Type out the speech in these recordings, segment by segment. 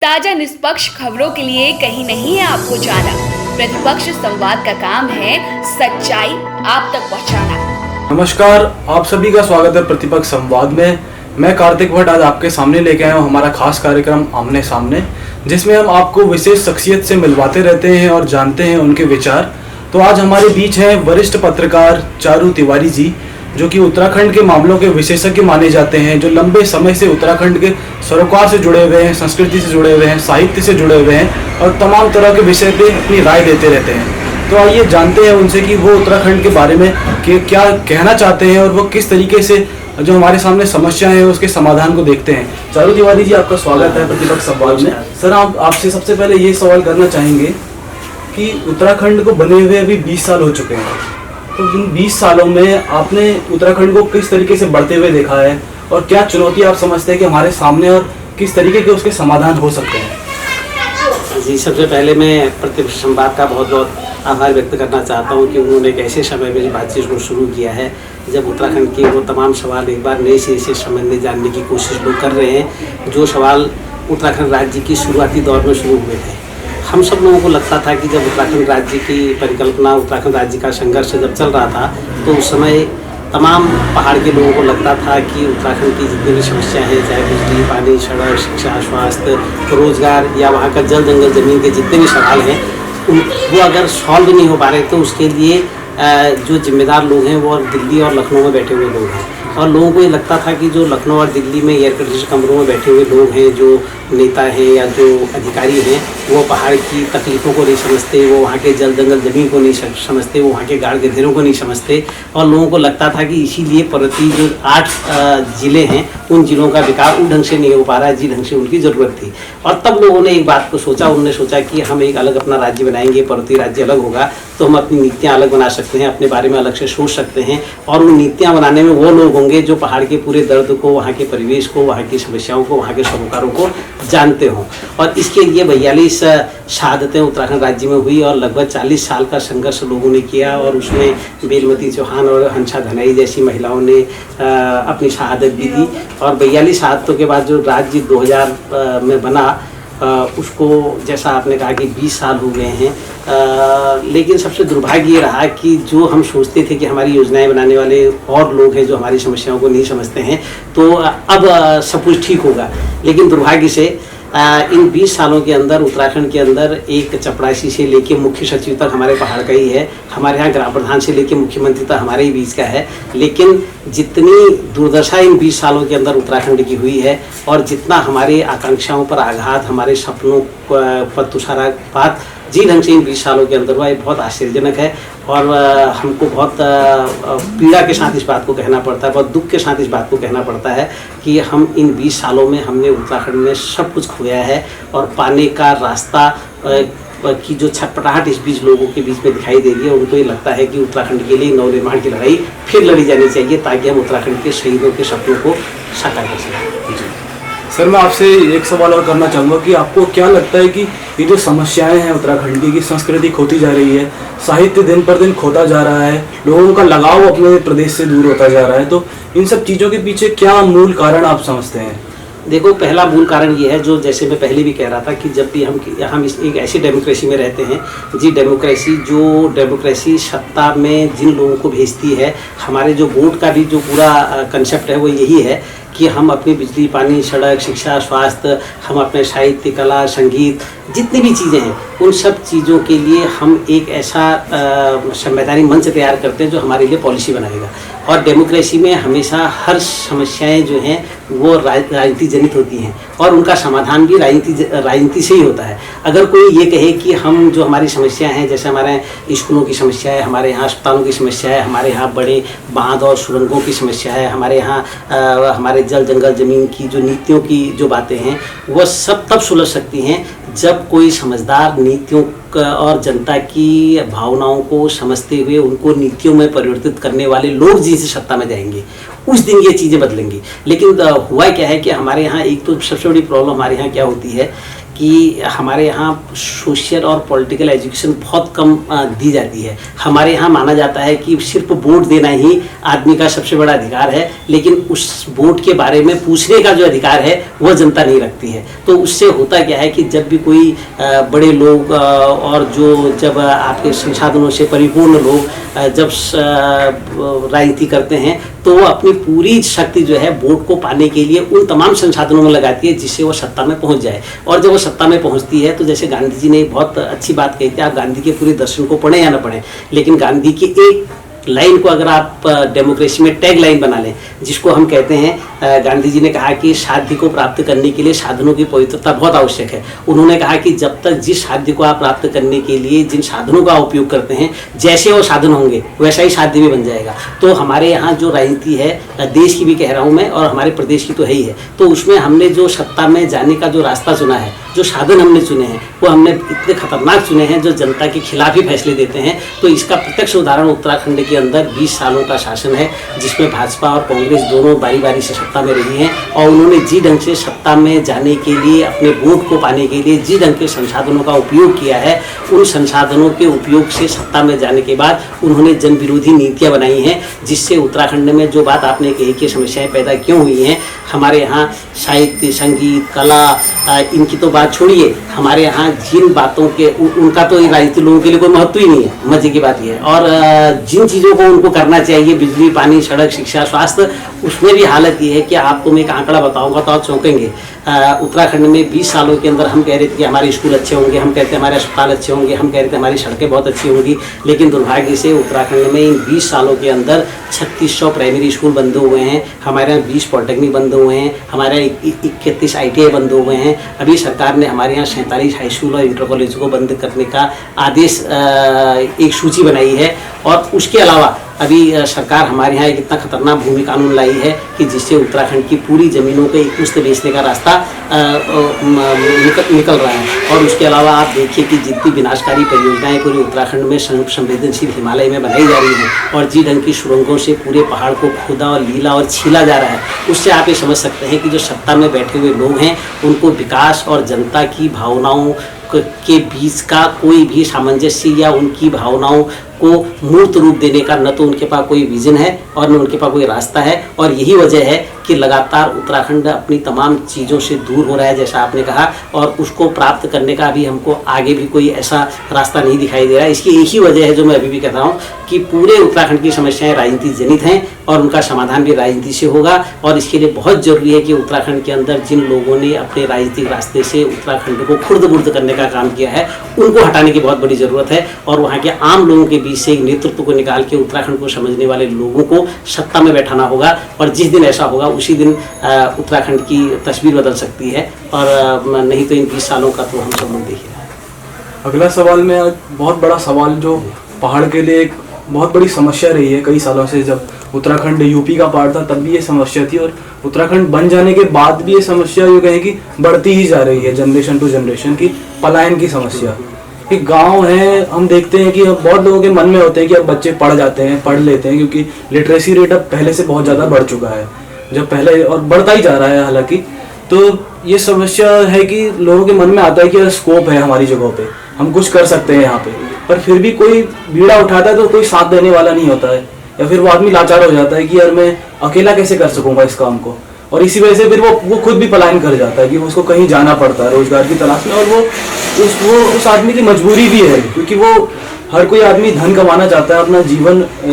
ताजा निष्पक्ष खबरों के लिए कहीं नहीं है आपको जाना। प्रतिपक्ष संवाद का काम है सच्चाई आप तक पहुंचाना। नमस्कार, आप सभी का स्वागत है प्रतिपक्ष संवाद में। मैं कार्तिक भट्ट आज आपके सामने लेके आया हूँ हमारा खास कार्यक्रम आमने सामने, जिसमें हम आपको विशेष शख्सियत से मिलवाते रहते हैं और जानते हैं उनके विचार। तो आज हमारे बीच हैं वरिष्ठ पत्रकार चारू तिवारी जी, जो कि उत्तराखंड के मामलों के विशेषज्ञ माने जाते हैं, जो लंबे समय से उत्तराखंड के सरोकार से जुड़े हुए हैं, संस्कृति से जुड़े हुए हैं, साहित्य से जुड़े हुए हैं और तमाम तरह के विषय पे अपनी राय देते रहते हैं। तो आइए जानते हैं उनसे कि वो उत्तराखंड के बारे में कि क्या कहना चाहते हैं और वो किस तरीके से जो हमारे सामने समस्या है उसके समाधान को देखते हैं। चारू तिवारी जी, आपका स्वागत है प्रतिपक्ष संवाद में। सर, आप आपसे सबसे पहले ये सवाल करना चाहेंगे कि उत्तराखंड को बने हुए अभी 20 साल हो चुके हैं, तो इन 20 सालों में आपने उत्तराखंड को किस तरीके से बढ़ते हुए देखा है और क्या चुनौती आप समझते हैं कि हमारे सामने और किस तरीके के उसके समाधान हो सकते हैं? जी, सबसे पहले मैं प्रतिपक्ष संवाद का बहुत बहुत आभार व्यक्त करना चाहता हूं कि उन्होंने एक ऐसे समय में बातचीत को शुरू किया है जब उत्तराखंड के वो तमाम सवाल एक बार नए से समझने जानने की कोशिश लोग कर रहे हैं, जो सवाल उत्तराखंड राज्य की शुरुआती दौर में शुरू हुए थे। हम सब लोगों को लगता था कि जब उत्तराखंड राज्य की परिकल्पना, उत्तराखंड राज्य का संघर्ष जब चल रहा था, तो उस समय तमाम पहाड़ के लोगों को लगता था कि उत्तराखंड की जितनी भी समस्या हैं, चाहे बिजली, पानी, सड़क, शिक्षा, स्वास्थ्य, रोजगार या वहाँ का जल जंगल जमीन के जितने भी सवाल हैं, वो अगर सॉल्व नहीं हो पा रहे तो उसके लिए जो जिम्मेदार लोग हैं वो दिल्ली और लखनऊ में बैठे हुए लोग हैं। और लोगों को ये लगता था कि जो लखनऊ और दिल्ली में एयर कंडीशन कमरों में बैठे हुए लोग हैं, जो नेता हैं या जो अधिकारी हैं, वो पहाड़ की तकलीफ़ों को नहीं समझते, वो वहाँ के जल जंगल ज़मीन को नहीं समझते, वो वहाँ के गाड़ गधेरों को नहीं समझते। और लोगों को लगता था कि इसीलिए पर्वतीय जो 8 ज़िले हैं, उन ज़िलों का विकास उन ढंग से नहीं हो पा रहा है जिस ढंग से उनकी ज़रूरत थी। और तब लोगों ने एक बात को सोचा, उन्होंने सोचा कि हम एक अलग अपना राज्य बनाएंगे, पर्वतीय राज्य अलग होगा तो हम अपनी नीतियाँ अलग बना सकते हैं, अपने बारे में अलग से सोच सकते हैं। और उन नीतियाँ बनाने में वो लोग होंगे जो पहाड़ के पूरे दर्द को, वहाँ के परिवेश को, वहाँ की समस्याओं को, वहाँ के सरोकारों को जानते हों। और इसके लिए 42 शहादतें उत्तराखंड राज्य में हुई और लगभग 40 साल का संघर्ष लोगों ने किया। और उसमें बेलमती चौहान और हंसा धनाई जैसी महिलाओं ने अपनी शहादत भी दी। और 42 शहादतों के बाद जो राज्य 2000 में बना, उसको जैसा आपने कहा कि 20 साल हो गए हैं, लेकिन सबसे दुर्भाग्य ये रहा कि जो हम सोचते थे कि हमारी योजनाएं बनाने वाले और लोग हैं जो हमारी समस्याओं को नहीं समझते हैं, तो अब सब कुछ ठीक होगा। लेकिन दुर्भाग्य से इन 20 सालों के अंदर उत्तराखंड के अंदर एक चपरासी से लेके मुख्य सचिव तक हमारे पहाड़ का ही है, हमारे यहाँ ग्राम प्रधान से लेके मुख्यमंत्री तक हमारे ही बीच का है। लेकिन जितनी दुर्दशा इन 20 सालों के अंदर उत्तराखंड की हुई है और जितना हमारे आकांक्षाओं पर आघात, हमारे सपनों पर तुषारपात जी ढंग से इन 20 सालों के अंदर हुआ, ये बहुत आश्चर्यजनक है। और हमको बहुत पीड़ा के साथ इस बात को कहना पड़ता है, बहुत दुख के साथ इस बात को कहना पड़ता है कि हम इन 20 सालों में हमने उत्तराखंड में सब कुछ खोया है। और पाने का रास्ता की जो छटपटाहट इस बीच लोगों के बीच में दिखाई दे रही है, उनको ये लगता है कि उत्तराखंड के लिए नवनिर्माण की लड़ाई फिर लड़ी जानी चाहिए ताकि हम उत्तराखंड के शहीदों के सपनों को साकार कर सकें। सर, मैं आपसे एक सवाल और करना चाहूँगा कि आपको क्या लगता है कि ये जो समस्याएं हैं उत्तराखंड की संस्कृति खोती जा रही है, साहित्य दिन पर दिन खोता जा रहा है, लोगों का लगाव अपने प्रदेश से दूर होता जा रहा है, तो इन सब चीज़ों के पीछे क्या मूल कारण आप समझते हैं? देखो, पहला मूल कारण ये है, जो जैसे मैं पहले भी कह रहा था कि जब भी हम एक ऐसी डेमोक्रेसी में रहते हैं, जो डेमोक्रेसी सत्ता में जिन लोगों को भेजती है, हमारे जो वोट का भी जो पूरा कंसेप्ट है वो यही है कि हम अपनी बिजली, पानी, सड़क, शिक्षा, स्वास्थ्य, हम अपने साहित्य, कला, संगीत, जितनी भी चीज़ें हैं, उन सब चीज़ों के लिए हम एक ऐसा संवैधानिक मंच तैयार करते हैं जो हमारे लिए पॉलिसी बनाएगा। और डेमोक्रेसी में हमेशा हर समस्याएं जो हैं वो राजनीति जनित होती हैं और उनका समाधान भी राजनीति से ही होता है। अगर कोई ये कहे कि हम जो हमारी समस्या हैं, जैसे हमारे स्कूलों की समस्या है, हमारे यहाँ अस्पतालों की समस्या है, हमारे यहाँ बड़े बांध और सुरंगों की समस्या है, हमारे यहाँ हमारे जल जंगल जमीन की जो नीतियों की जो बातें हैं, वो सब तब सुलझ सकती हैं जब कोई समझदार नीतियों और जनता की भावनाओं को समझते हुए उनको नीतियों में परिवर्तित करने वाले लोग जिस सत्ता में जाएंगे, उस दिन ये चीज़ें बदलेंगी। लेकिन हुआ क्या है कि हमारे यहाँ एक तो सबसे बड़ी प्रॉब्लम हमारे यहाँ क्या होती है कि हमारे यहाँ सोशल और पॉलिटिकल एजुकेशन बहुत कम दी जाती है। हमारे यहाँ माना जाता है कि सिर्फ वोट देना ही आदमी का सबसे बड़ा अधिकार है, लेकिन उस वोट के बारे में पूछने का जो अधिकार है वह जनता नहीं रखती है। तो उससे होता क्या है कि जब भी कोई बड़े लोग और जो जब आपके संसाधनों से परिपूर्ण लोग जब राजनीति करते हैं तो वो अपनी पूरी शक्ति जो है वोट को पाने के लिए उन तमाम संसाधनों में लगाती है जिससे वो सत्ता में पहुंच जाए। और जब वो सत्ता में पहुंचती है तो जैसे गांधी जी ने बहुत अच्छी बात कही थी, आप गांधी के पूरे दर्शन को पढ़ें या ना पढ़ें, लेकिन गांधी की एक लाइन को अगर आप डेमोक्रेसी में टैग लाइन बना लें, जिसको हम कहते हैं, गांधी जी ने कहा कि साध्य को प्राप्त करने के लिए साधनों की पवित्रता बहुत आवश्यक है। उन्होंने कहा कि जब तक जिस साध्य को आप प्राप्त करने के लिए जिन साधनों का उपयोग करते हैं, जैसे वो साधन होंगे वैसा ही साध्य भी बन जाएगा। तो हमारे यहाँ जो राजनीति है, देश की भी कह रहा हूँ मैं और हमारे प्रदेश की तो है ही है, तो उसमें हमने जो सत्ता में जाने का जो रास्ता चुना है, जो साधन हमने चुने हैं, वो हमने इतने खतरनाक चुने हैं जो जनता के खिलाफ ही फैसले देते हैं। तो इसका प्रत्यक्ष उदाहरण उत्तराखंड के अंदर 20 सालों का शासन है, जिसमें भाजपा और कांग्रेस दोनों बारी बारी से सत्ता में रही हैं और उन्होंने जी ढंग से सत्ता में जाने के लिए, अपने वोट को पाने के लिए जी ढंग के संसाधनों का उपयोग किया है। उन संसाधनों के उपयोग से सत्ता में जाने के बाद उन्होंने जन विरोधी नीतियाँ बनाई हैं, जिससे उत्तराखंड में जो बात आपने कही कि समस्याएं पैदा क्यों हुई हैं, हमारे यहाँ साहित्य, संगीत, कला, इनकी तो बात छोड़िए, हमारे यहाँ जिन बातों के उनका तो राजनीतिक लोगों के लिए कोई महत्व ही नहीं है। मजे की बात यह है। और जिन चीज़ों को उनको करना चाहिए, बिजली, पानी, सड़क, शिक्षा, स्वास्थ्य, उसमें भी हालत ये है कि आपको मैं एक आंकड़ा बताऊंगा तो आप चौंकेंगे। उत्तराखंड में 20 सालों के अंदर हम कह रहे थे कि हमारे स्कूल अच्छे होंगे, हम कहते हैं हमारे अस्पताल अच्छे होंगे, हम कह रहे थे हमारी सड़कें बहुत अच्छी होंगी, लेकिन दुर्भाग्य से उत्तराखंड में इन 20 सालों के अंदर 3600 प्राइमरी स्कूल बंद हुए हैं, हमारे यहाँ 20 पॉलिटेक्निक बंद हुए हैं, हमारे यहाँ 31 ITI बंद हुए हैं। अभी सरकार ने हमारे यहाँ 47 हाई स्कूल और इंटर कॉलेज को बंद करने का आदेश, एक सूची बनाई है। और उसके अलावा अभी सरकार हमारे यहाँ एक इतना खतरनाक भूमि कानून लाई है कि जिससे उत्तराखंड की पूरी ज़मीनों के एक मुश्त बेचने का रास्ता निकल रहा है। और उसके अलावा आप देखिए कि जितनी विनाशकारी परियोजनाएं पूरे उत्तराखंड में संवेदनशील हिमालय में बनाई जा रही हैं और जी ढंग की सुरंगों से पूरे पहाड़ को खोदा और लीला और छीला जा रहा है, उससे आप ये समझ सकते हैं कि जो सत्ता में बैठे हुए लोग हैं उनको विकास और जनता की भावनाओं के बीच का कोई भी सामंजस्य या उनकी भावनाओं को मूर्त रूप देने का न तो उनके पास कोई विजन है और न उनके पास कोई रास्ता है। और यही वजह है कि लगातार उत्तराखंड अपनी तमाम चीज़ों से दूर हो रहा है, जैसा आपने कहा, और उसको प्राप्त करने का भी हमको आगे भी कोई ऐसा रास्ता नहीं दिखाई दे रहा है। इसकी एक ही वजह है जो मैं अभी भी कहता हूँ कि पूरे उत्तराखंड की समस्याएं राजनीति जनित हैं और उनका समाधान भी राजनीति से होगा। और इसके लिए बहुत ज़रूरी है कि उत्तराखंड के अंदर जिन लोगों ने अपने राजनीतिक रास्ते से उत्तराखंड को खुर्द-बुर्द करने का काम किया है, उनको हटाने की बहुत बड़ी ज़रूरत है और वहाँ के आम लोगों के बीच से एक नेतृत्व को निकाल के उत्तराखंड को समझने वाले लोगों को सत्ता में बैठाना होगा। और जिस दिन ऐसा होगा उसी दिन उत्तराखंड की तस्वीर बदल सकती है, और नहीं तो इन 20 सालों का तो हम सब लोग देखिए। अगला सवाल में बहुत बड़ा सवाल जो पहाड़ के लिए एक बहुत बड़ी समस्या रही है कई सालों से। जब उत्तराखंड यूपी का पार्ट था तब भी ये समस्या थी और उत्तराखंड बन जाने के बाद भी ये समस्या जो कहें कि बढ़ती ही जा रही है, जनरेशन टू जनरेशन की पलायन की समस्या। कि गांव है, हम देखते हैं कि अब बहुत लोगों के मन में होते हैं कि अब बच्चे पढ़ जाते हैं, पढ़ लेते हैं, क्योंकि लिटरेसी रेट अब पहले से बहुत ज़्यादा बढ़ चुका है, जब पहले और बढ़ता ही जा रहा है हालांकि। तो ये समस्या है कि लोगों के मन में आता है कि स्कोप है हमारी जगहों पे, हम कुछ कर सकते हैं यहाँ पे, पर फिर भी कोई बीड़ा उठाता है तो कोई साथ देने वाला नहीं होता है, या फिर वो आदमी लाचार हो जाता है कि यार मैं अकेला कैसे कर सकूँगा इस काम को। और इसी वजह से फिर वो खुद भी पलायन कर जाता है कि उसको कहीं जाना पड़ता है रोजगार की तलाश में। और वो उस आदमी की मजबूरी भी है, क्योंकि वो हर कोई आदमी धन कमाना चाहता है, अपना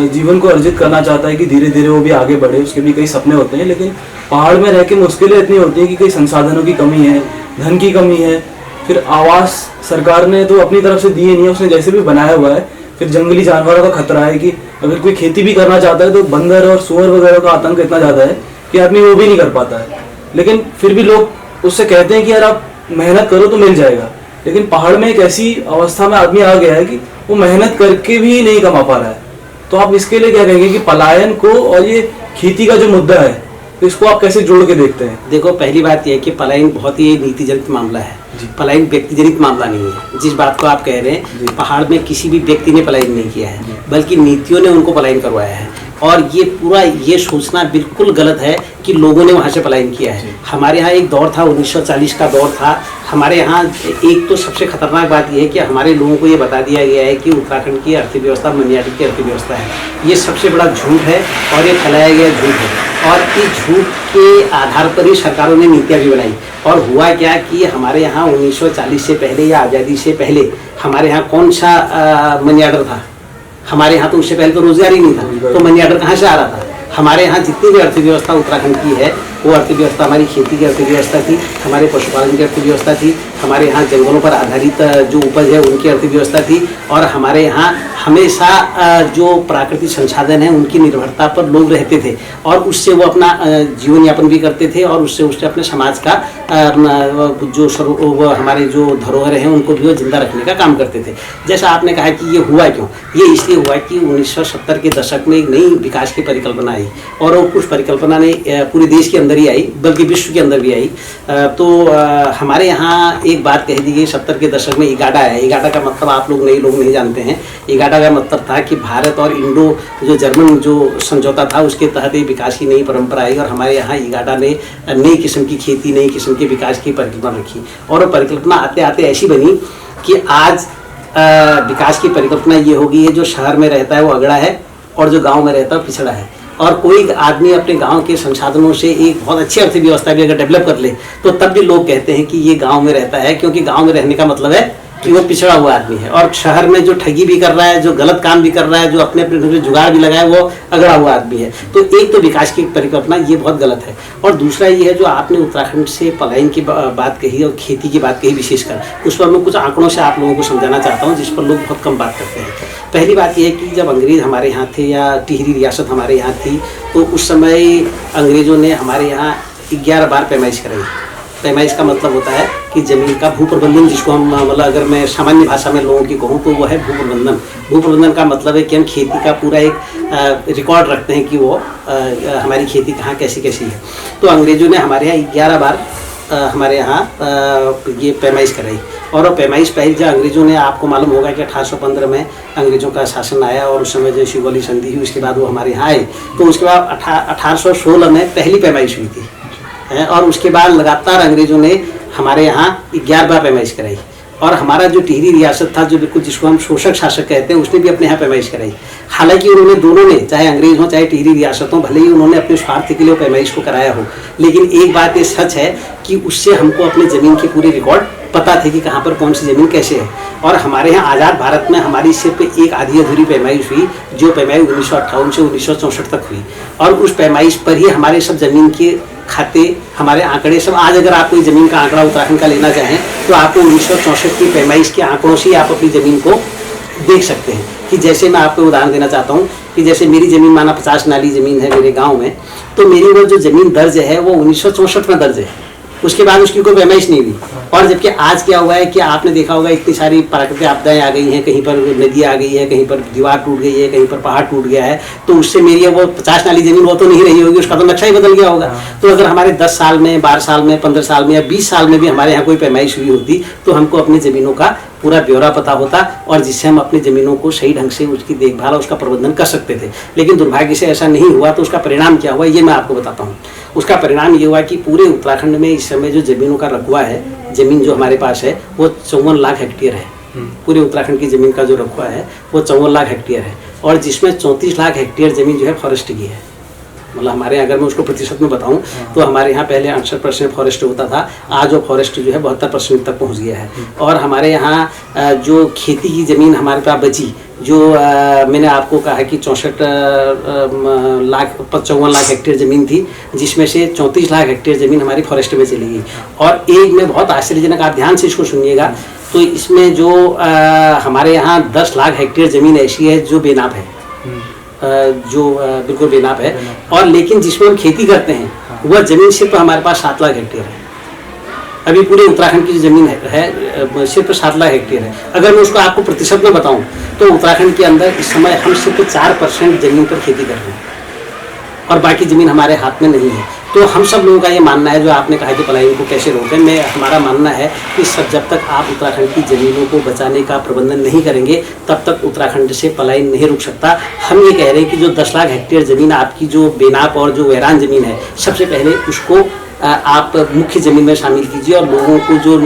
जीवन को अर्जित करना चाहता है कि धीरे धीरे वो भी आगे बढ़े, उसके भी कई सपने होते हैं। लेकिन पहाड़ में रह के मुश्किलें इतनी होती हैं कि कई संसाधनों की कमी है, धन की कमी है, फिर आवास सरकार ने तो अपनी तरफ से दिए नहीं है, उसने जैसे भी बनाया हुआ है। फिर जंगली जानवरों का खतरा है कि अगर कोई खेती भी करना चाहता है तो बंदर और सुअर वगैरह का आतंक इतना ज़्यादा है कि आदमी वो भी नहीं कर पाता है। लेकिन फिर भी लोग उससे कहते हैं कि यार आप मेहनत करो तो मिल जाएगा। लेकिन पहाड़ में एक ऐसी अवस्था में आदमी आ गया है कि वो मेहनत करके भी नहीं कमा पा रहा है। तो आप इसके लिए क्या कहेंगे कि पलायन को और ये खेती का जो मुद्दा है तो इसको आप कैसे जोड़ के देखते हैं? देखो, पहली बात यह है कि पलायन बहुत ही नीतिजनित मामला है, पलायन व्यक्तिजनित मामला नहीं है। जिस बात को आप कह रहे हैं, पहाड़ में किसी भी व्यक्ति ने पलायन नहीं किया है, बल्कि नीतियों ने उनको पलायन करवाया है। और ये पूरा ये सोचना बिल्कुल गलत है कि लोगों ने वहाँ से पलायन किया है। हमारे यहाँ एक दौर था, 1940 का दौर था। हमारे यहाँ एक तो सबसे खतरनाक बात यह है कि हमारे लोगों को ये बता दिया गया है कि उत्तराखंड की अर्थव्यवस्था मनियाटी की अर्थव्यवस्था है। ये सबसे बड़ा झूठ है और ये फैलाया गया झूठ है, और इस झूठ के आधार पर ही सरकारों ने नीतियाँ भी बनाई। और हुआ क्या कि हमारे यहाँ 1940 से पहले या आज़ादी से पहले हमारे यहाँ कौन सा मनी ऑर्डर था? हमारे यहाँ तो उससे पहले तो रोजगार ही नहीं था, तो मनी ऑर्डर कहाँ से आ रहा था? हमारे यहाँ जितनी भी अर्थव्यवस्था उत्तराखंड की है वो अर्थव्यवस्था हमारी खेती की अर्थव्यवस्था थी, हमारे पशुपालन की अर्थव्यवस्था थी, हमारे यहाँ जंगलों पर आधारित जो उपज है उनकी अर्थव्यवस्था थी, और हमारे यहाँ हमेशा जो प्राकृतिक संसाधन है उनकी निर्भरता पर लोग रहते थे, और उससे वो अपना जीवन यापन भी करते थे, और उससे अपने समाज का जो हमारे जो धरोहर हैं उनको भी वो जिंदा रखने का काम करते थे। जैसा आपने कहा कि ये हुआ क्यों, ये इसलिए हुआ कि 1970 के दशक में एक नई विकास की परिकल्पना आई, और वो कुछ परिकल्पना ने पूरे देश के अंदर ही आई, बल्कि विश्व के अंदर भी आई। तो हमारे यहाँ एक बात कह दी गई 70 के दशक में इगाडा है। इगाडा का मतलब आप लोग नहीं जानते हैं। इगाडा का मतलब था कि भारत और इंडो जो जर्मन जो समझौता था उसके तहत एक विकास की नई परंपरा आई, और हमारे यहाँ इगाडा ने नई किस्म की खेती, नई किस्म के विकास की परिकल्पना रखी, और वो परिकल्पना आते आते ऐसी बनी कि आज विकास की परिकल्पना ये होगी है जो शहर में रहता है वो अगड़ा है, और जो गाँव में रहता है वो पिछड़ा है। और कोई आदमी अपने गांव के संसाधनों से एक बहुत अच्छी अर्थव्यवस्था भी अगर डेवलप कर ले तो तब भी लोग कहते हैं कि ये गांव में रहता है, क्योंकि गांव में रहने का मतलब है कि वो पिछड़ा हुआ आदमी है। और शहर में जो ठगी भी कर रहा है, जो गलत काम भी कर रहा है, जो अपने अपने जुगाड़ भी लगाए, वो अगड़ा हुआ आदमी है। तो एक तो विकास की परिकल्पना ये बहुत गलत है, और दूसरा ये है जो आपने उत्तराखंड से पलायन की बात कही और खेती की बात कही विशेषकर, उस पर मैं कुछ आंकड़ों से आप लोगों को समझाना चाहता हूँ जिस पर लोग बहुत कम बात करते हैं। पहली बात यह है कि जब अंग्रेज़ हमारे यहाँ थे या टिहरी रियासत हमारे यहाँ थी, तो उस समय अंग्रेज़ों ने हमारे यहाँ 11 बार पैमाइश कराई। पैमाइश का मतलब होता है कि ज़मीन का भू प्रबंधन, जिसको हम मतलब अगर मैं सामान्य भाषा में लोगों की कहूँ तो वो है भू प्रबंधन। भू प्रबंधन का मतलब है कि हम खेती का पूरा एक रिकॉर्ड रखते हैं कि वो हमारी खेती कहाँ कैसी कैसी है। तो अंग्रेज़ों ने हमारे यहाँ 11 बार हमारे यहाँ ये पैमाइश कराई, और वो पैमाइश पहले जब अंग्रेज़ों ने, आपको मालूम होगा कि 1815 में अंग्रेज़ों का शासन आया, और उस समय जो शिवोली संधि हुई उसके बाद वो हमारे यहाँ आए। तो उसके बाद 1816 में पहली पैमाइश हुई थी, और उसके बाद लगातार अंग्रेज़ों ने हमारे यहाँ 11 बार पैमाइश कराई। और हमारा जो टिहरी रियासत था, जो बिल्कुल जिसको हम शोषक शासक कहते हैं, उसने भी अपने यहाँ पैमाइश कराई। हालांकि उन्होंने, दोनों ने, चाहे अंग्रेज हों चाहे टिहरी रियासत हों, भले ही उन्होंने अपने स्वार्थ के लिए पैमाइश को कराया हो, लेकिन एक बात ये सच है कि उससे हमको अपनी ज़मीन की पूरी रिकॉर्ड पता थे कि कहाँ पर कौन सी ज़मीन कैसे है। और हमारे यहाँ आज़ाद भारत में हमारी सिर्फ एक आधी अधूरी पैमाइश हुई, जो पैमाइश 1958 से 1964 तक हुई, और उस पैमाइश पर ही हमारे सब ज़मीन के खाते, हमारे आंकड़े सब, आज अगर आप कोई ज़मीन का आंकड़ा उत्तराखंड का लेना चाहें तो आपको 1964 की पैमाइश के आंकड़ों से आप अपनी ज़मीन को देख सकते हैं। कि जैसे मैं आपको उदाहरण देना चाहता हूँ कि जैसे मेरी ज़मीन माना 50 नाली ज़मीन है मेरे गांव में, तो मेरी वो जो ज़मीन दर्ज है वो 1964 में दर्ज है, उसके बाद उसकी कोई पैमाइश नहीं हुई। और जबकि आज क्या हुआ है कि आपने देखा होगा इतनी सारी प्राकृतिक आपदाएं आ गई हैं, कहीं पर नदी आ गई है, कहीं पर दीवार टूट गई है, कहीं पर पहाड़ टूट गया है, तो उससे मेरी वो 50 नाली ज़मीन वो तो नहीं रही होगी, उसका तो नक्शा ही बदल गया होगा। तो अगर हमारे 10 साल में, 12 साल में, 15 साल में या 20 साल में भी हमारे यहाँ कोई पैमाइश हुई होती तो हमको अपनी ज़मीनों का पूरा ब्यौरा पता होता, और जिससे हम अपनी ज़मीनों को सही ढंग से उसकी देखभाल और उसका प्रबंधन कर सकते थे। लेकिन दुर्भाग्य से ऐसा नहीं हुआ, तो उसका परिणाम क्या हुआ ये मैं आपको बताता हूँ। उसका परिणाम ये हुआ कि पूरे उत्तराखंड में इस समय जो ज़मीनों का रकबा है, ज़मीन जो हमारे पास है वो 54 लाख हेक्टेयर है। पूरे उत्तराखंड की ज़मीन का जो रकबा है वो 54 लाख हेक्टेयर है, और जिसमें 34 लाख हेक्टेयर ज़मीन जो है फॉरेस्ट की है। मतलब हमारे यहाँ, अगर मैं उसको प्रतिशत में बताऊं तो हमारे यहाँ पहले 68% फॉरेस्ट होता था, आज वो फॉरेस्ट जो है 72% तक पहुँच गया है। और हमारे यहाँ जो खेती की ज़मीन हमारे पास बची, जो मैंने आपको कहा कि 54 लाख हेक्टेयर ज़मीन थी, जिसमें से 34 लाख हेक्टेयर ज़मीन हमारी फॉरेस्ट में चली गई। और एक में बहुत आश्चर्यजनक, आप ध्यान से इसको सुनिएगा, तो इसमें जो हमारे यहाँ 10 लाख हेक्टेयर ज़मीन ऐसी है जो बेनाब है, जो बिल्कुल बेनाब है, और लेकिन जिसमें हम खेती करते हैं वह ज़मीन सिर्फ हमारे पास 7 लाख हेक्टेयर है। अभी पूरे उत्तराखंड की जो ज़मीन है सिर्फ 7 लाख हेक्टेयर है। अगर मैं उसको आपको प्रतिशत में बताऊं तो उत्तराखंड के अंदर इस समय हम सिर्फ 4% ज़मीन पर खेती कर रहे हैं, और बाकी ज़मीन हमारे हाथ में नहीं है। तो हम सब लोगों का ये मानना है, जो आपने कहा कि पलायन को कैसे रोकें, हमारा मानना है कि सब जब तक आप उत्तराखंड की ज़मीनों को बचाने का प्रबंधन नहीं करेंगे तब तक उत्तराखंड से पलायन नहीं रुक सकता। हम ये कह रहे हैं कि जो 10 लाख हेक्टेयर ज़मीन आपकी जो बेनाप और जो वीरान ज़मीन है, सबसे पहले उसको आप मुख्य ज़मीन में शामिल कीजिए और लोगों को, जो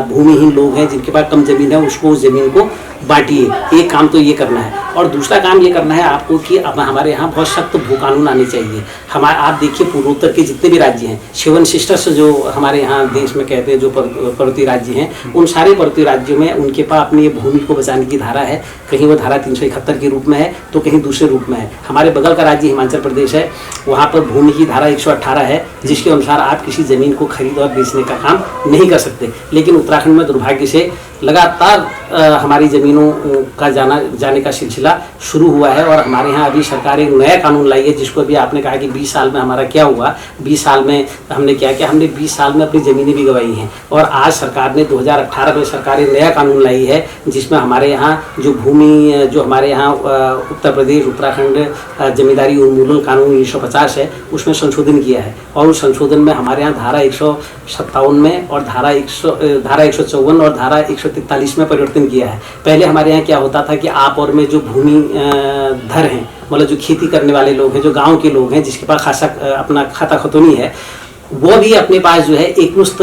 भूमिहीन लोग हैं जिनके पास कम ज़मीन है, उसको उस ज़मीन को बांटिए। एक काम तो ये करना है। और दूसरा काम ये करना है आपको कि अब हमारे यहाँ बहुत सख्त भू कानून आने चाहिए। आप देखिए पूर्वोत्तर के जितने भी राज्य हैं, 7 सिस्टर्स जो हमारे यहाँ देश में कहते हैं, जो पर्वतीय राज्य हैं, उन सारे पर्वतीय राज्यों में उनके पास अपनी ये भूमि को बचाने की धारा है। कहीं वो धारा 371 के रूप में है तो कहीं दूसरे रूप में है। हमारे बगल का राज्य हिमाचल प्रदेश है, वहाँ पर भूमि की धारा 118 है, जिसके अनुसार आप किसी ज़मीन को खरीद और बेचने का काम नहीं कर सकते। लेकिन उत्तराखंड में दुर्भाग्य से लगातार हमारी ज़मीनों का जाने का सिलसिला शुरू हुआ है। और हमारे यहाँ अभी सरकार एक नया कानून लाई है, जिसको अभी आपने कहा कि 20 साल में हमारा क्या हुआ। 20 साल में हमने क्या किया, हमने 20 साल में अपनी ज़मीनें भी गंवाई हैं। और आज सरकार ने 2018 में सरकार एक नया कानून लाई है, जिसमें हमारे यहाँ जो भूमि, जो हमारे यहाँ उत्तर प्रदेश उत्तराखंड जमींदारी उन्मूलन कानून 1950 है, उसमें संशोधन किया है। और उस संशोधन में हमारे यहाँ धारा 157 में और धारा 154 और धारा 143 में परिवर्तन किया है। पहले हमारे यहाँ क्या होता था कि आप और में जो भूमि धर हैं, मतलब जो खेती करने वाले लोग हैं, जो गांव के लोग हैं, जिसके पास खासा अपना खाता खतौनी है, वो भी अपने पास जो है एकमुश्त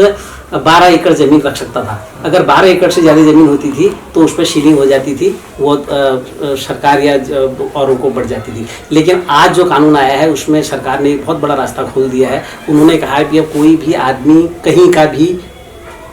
12 एकड़ ज़मीन रख सकता था। अगर 12 एकड़ से ज़्यादा ज़मीन होती थी तो उस पर सीलिंग हो जाती थी, वो सरकार या औरों को बढ़ जाती थी। लेकिन आज जो कानून आया है उसमें सरकार ने बहुत बड़ा रास्ता खोल दिया है। उन्होंने कहा है कि अब कोई भी आदमी कहीं का भी,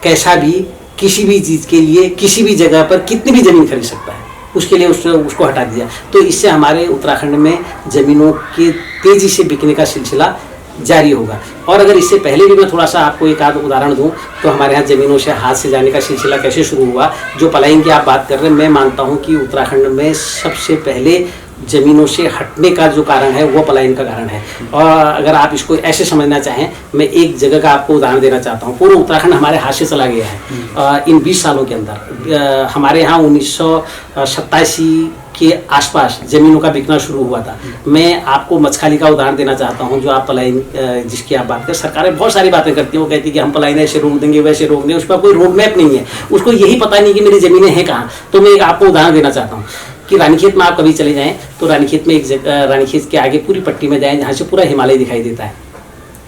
कैसा भी, किसी भी चीज़ के लिए, किसी भी जगह पर कितनी भी ज़मीन खरीद सकता है। उसके लिए उसको हटा दिया। तो इससे हमारे उत्तराखंड में ज़मीनों के तेज़ी से बिकने का सिलसिला जारी होगा। और अगर इससे पहले भी मैं थोड़ा सा आपको एक आध उदाहरण दूं तो हमारे यहाँ ज़मीनों से हाथ से जाने का सिलसिला कैसे शुरू हुआ। जो पलायन की आप बात कर रहे हैं, मैं मानता हूँ कि उत्तराखंड में सबसे पहले ज़मीनों से हटने का जो कारण है वो पलायन का कारण है। और अगर आप इसको ऐसे समझना चाहें, मैं एक जगह का आपको उदाहरण देना चाहता हूँ। पूरा उत्तराखंड हमारे हाथ से चला गया है इन 20 सालों के अंदर। हमारे यहाँ 1987 के आसपास ज़मीनों का बिकना शुरू हुआ था। मैं आपको मच्छखाली का उदाहरण देना चाहता हूँ, जो आप पलायन जिसकी आप बात करें। सरकारें बहुत सारी बातें करती हैं, वो कहती है कि हम पलायन ऐसे रोक देंगे, वैसे रोक देंगे। उस पर कोई रोड मैप नहीं है, उसको यही पता नहीं कि मेरी ज़मीनें हैं कहाँ। तो मैं आपको उदाहरण देना चाहता हूँ कि रानीखेत में आप कभी चले जाएँ तो रानीखेत में एक जगह, रानीखेत के आगे पूरी पट्टी में जाएँ जहाँ से पूरा हिमालय दिखाई देता है।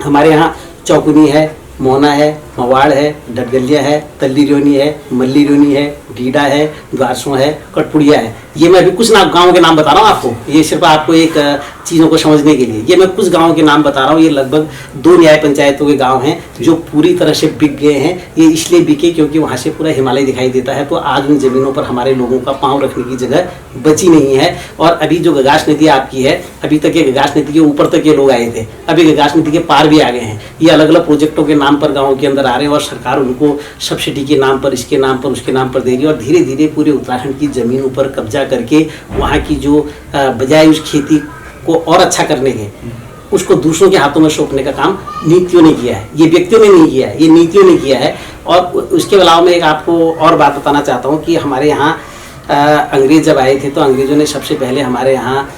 हमारे यहाँ चौकुनी है, मोहना है, मवाड़ है, डडगलिया है, तल्लीरोनी है, मल्लीरोनी है, डीडा है, द्वारसो है, कटपुड़िया है। ये मैं अभी कुछ गाँव के नाम बता रहा हूँ आपको, ये सिर्फ आपको एक चीज़ों को समझने के लिए। ये मैं कुछ गाँव के नाम बता रहा हूँ। ये लगभग 2 न्याय पंचायतों के गांव हैं जो पूरी तरह से बिक गए हैं। ये इसलिए बिके क्योंकि वहाँ से पूरा हिमालय दिखाई देता है। तो आज उन ज़मीनों पर हमारे लोगों का पाँव रखने की जगह बची नहीं है। और अभी जो गगास नदी आपकी है, अभी तक ये गगास नदी के ऊपर तक ये लोग आए थे, अभी गगास नदी के पार भी आ गए हैं। ये अलग अलग प्रोजेक्टों के नाम पर गाँव के अंदर आ रहे हैं और सरकार उनको सब्सिडी के नाम पर, इसके नाम पर, उसके नाम पर देगी। और धीरे धीरे पूरे उत्तराखंड की ज़मीनों पर कब्जा करके वहाँ की जो बजाय उस खेती को और अच्छा करने के, उसको दूसरों के हाथों में सौंपने का काम नीतियों ने किया है। ये व्यक्तियों ने नहीं किया है, ये नीतियों ने किया है। और उसके अलावा मैं एक आपको और बात बताना चाहता हूँ कि हमारे यहाँ अंग्रेज जब आए थे तो अंग्रेज़ों ने सबसे पहले हमारे यहाँ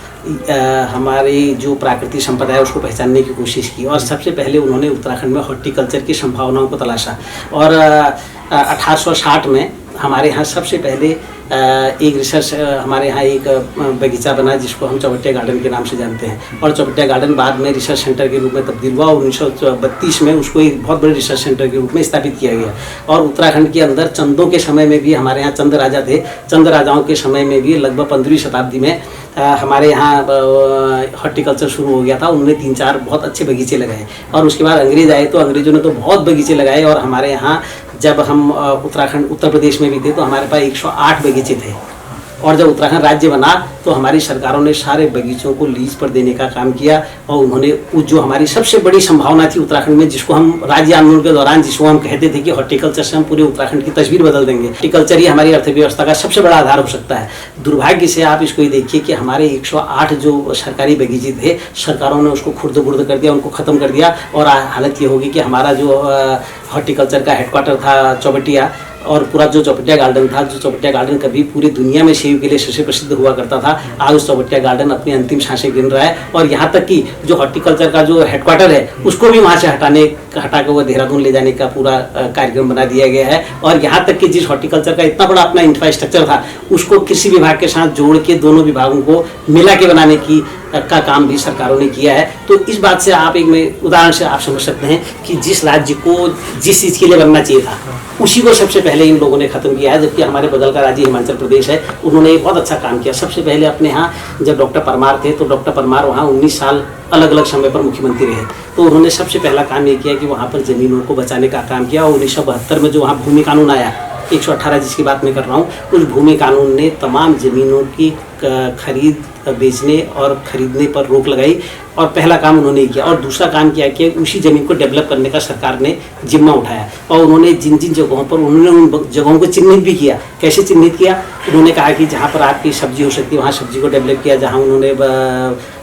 हमारी जो प्राकृतिक संपदा है उसको पहचानने की कोशिश की। और सबसे पहले उन्होंने उत्तराखंड में हॉर्टिकल्चर की संभावनाओं को तलाशा। और 1860 में हमारे यहाँ सबसे पहले एक रिसर्च, हमारे यहाँ एक बगीचा बना जिसको हम चौबटिया गार्डन के नाम से जानते हैं। और चौबटिया गार्डन बाद में रिसर्च सेंटर के रूप में तब्दील हुआ और 1932 में उसको एक बहुत बड़े रिसर्च सेंटर के रूप में स्थापित किया गया। और उत्तराखंड के अंदर चंदों के समय में भी, हमारे यहाँ चंद राजा थे, चंद राजाओं के समय में भी लगभग 15वीं शताब्दी में हमारे यहाँ हॉर्टिकल्चर शुरू हो गया था। उन्होंने 3-4 बहुत अच्छे बगीचे लगाए। और उसके बाद अंग्रेज आए तो अंग्रेज़ों ने तो बहुत बगीचे लगाए। और हमारे यहाँ जब हम उत्तर प्रदेश में भी थे तो हमारे पास 108 बगीचे थे। और जब उत्तराखंड राज्य बना तो हमारी सरकारों ने सारे बगीचों को लीज पर देने का काम किया। और उन्होंने जो हमारी सबसे बड़ी संभावना थी उत्तराखंड में, जिसको हम राज्य आंदोलन के दौरान जिसको हम कहते थे कि हॉर्टिकल्चर से हम पूरे उत्तराखंड की तस्वीर बदल देंगे, हॉर्टिकल्चर ही हमारी अर्थव्यवस्था का सबसे बड़ा आधार हो सकता है। दुर्भाग्य से आप इसको ही देखिए कि हमारे 108 जो सरकारी बगीचे थे, सरकारों ने उसको खुर्द-बुर्द कर दिया, उनको ख़त्म कर दिया। और हालत ये होगी कि हमारा जो हॉर्टिकल्चर का हेडक्वार्टर था चौबटिया, और पूरा जो चौपटिया गार्डन था, जो चौपटिया गार्डन कभी पूरी दुनिया में सेब के लिए सबसे प्रसिद्ध हुआ करता था, आज उस चौपटिया गार्डन अपनी अंतिम सांसें गिन रहा है। और यहाँ तक कि जो हॉर्टिकल्चर का जो हेडक्वार्टर है उसको भी वहाँ से हटा के वो देहरादून ले जाने का पूरा कार्यक्रम बना दिया गया है। और यहाँ तक कि जिस हॉर्टिकल्चर का इतना बड़ा अपना इंफ्रास्ट्रक्चर था उसको कृषि विभाग के साथ जोड़ के दोनों विभागों को मिला के बनाने का काम भी सरकारों ने किया है। तो इस बात से आप एक उदाहरण से आप समझ सकते हैं कि जिस राज्य को जिस चीज़ के लिए बनना चाहिए था उसी को सबसे पहले इन लोगों ने खत्म किया है। जबकि हमारे बगल का राज्य हिमाचल प्रदेश है, उन्होंने एक बहुत अच्छा काम किया। सबसे पहले अपने यहाँ जब डॉक्टर परमार थे तो डॉक्टर परमार वहाँ 19 साल अलग अलग समय पर मुख्यमंत्री रहे, तो उन्होंने सबसे पहला काम ये किया कि वहाँ पर ज़मीनों को बचाने का काम किया। और 1972 में जो वहाँ भूमि कानून आया 118 जिसकी बात मैं कर रहा हूँ, उस भूमि कानून ने तमाम ज़मीनों की खरीद बेचने और खरीदने पर रोक लगाई। और पहला काम उन्होंने किया। और दूसरा काम किया कि उसी ज़मीन को डेवलप करने का सरकार ने जिम्मा उठाया। और उन्होंने जिन जिन जगहों पर उन्होंने उन जगहों को चिन्हित भी किया। कैसे चिन्हित किया? उन्होंने कहा कि जहाँ पर आपकी सब्जी हो सकती है वहाँ सब्जी को डेवलप किया, जहाँ उन्होंने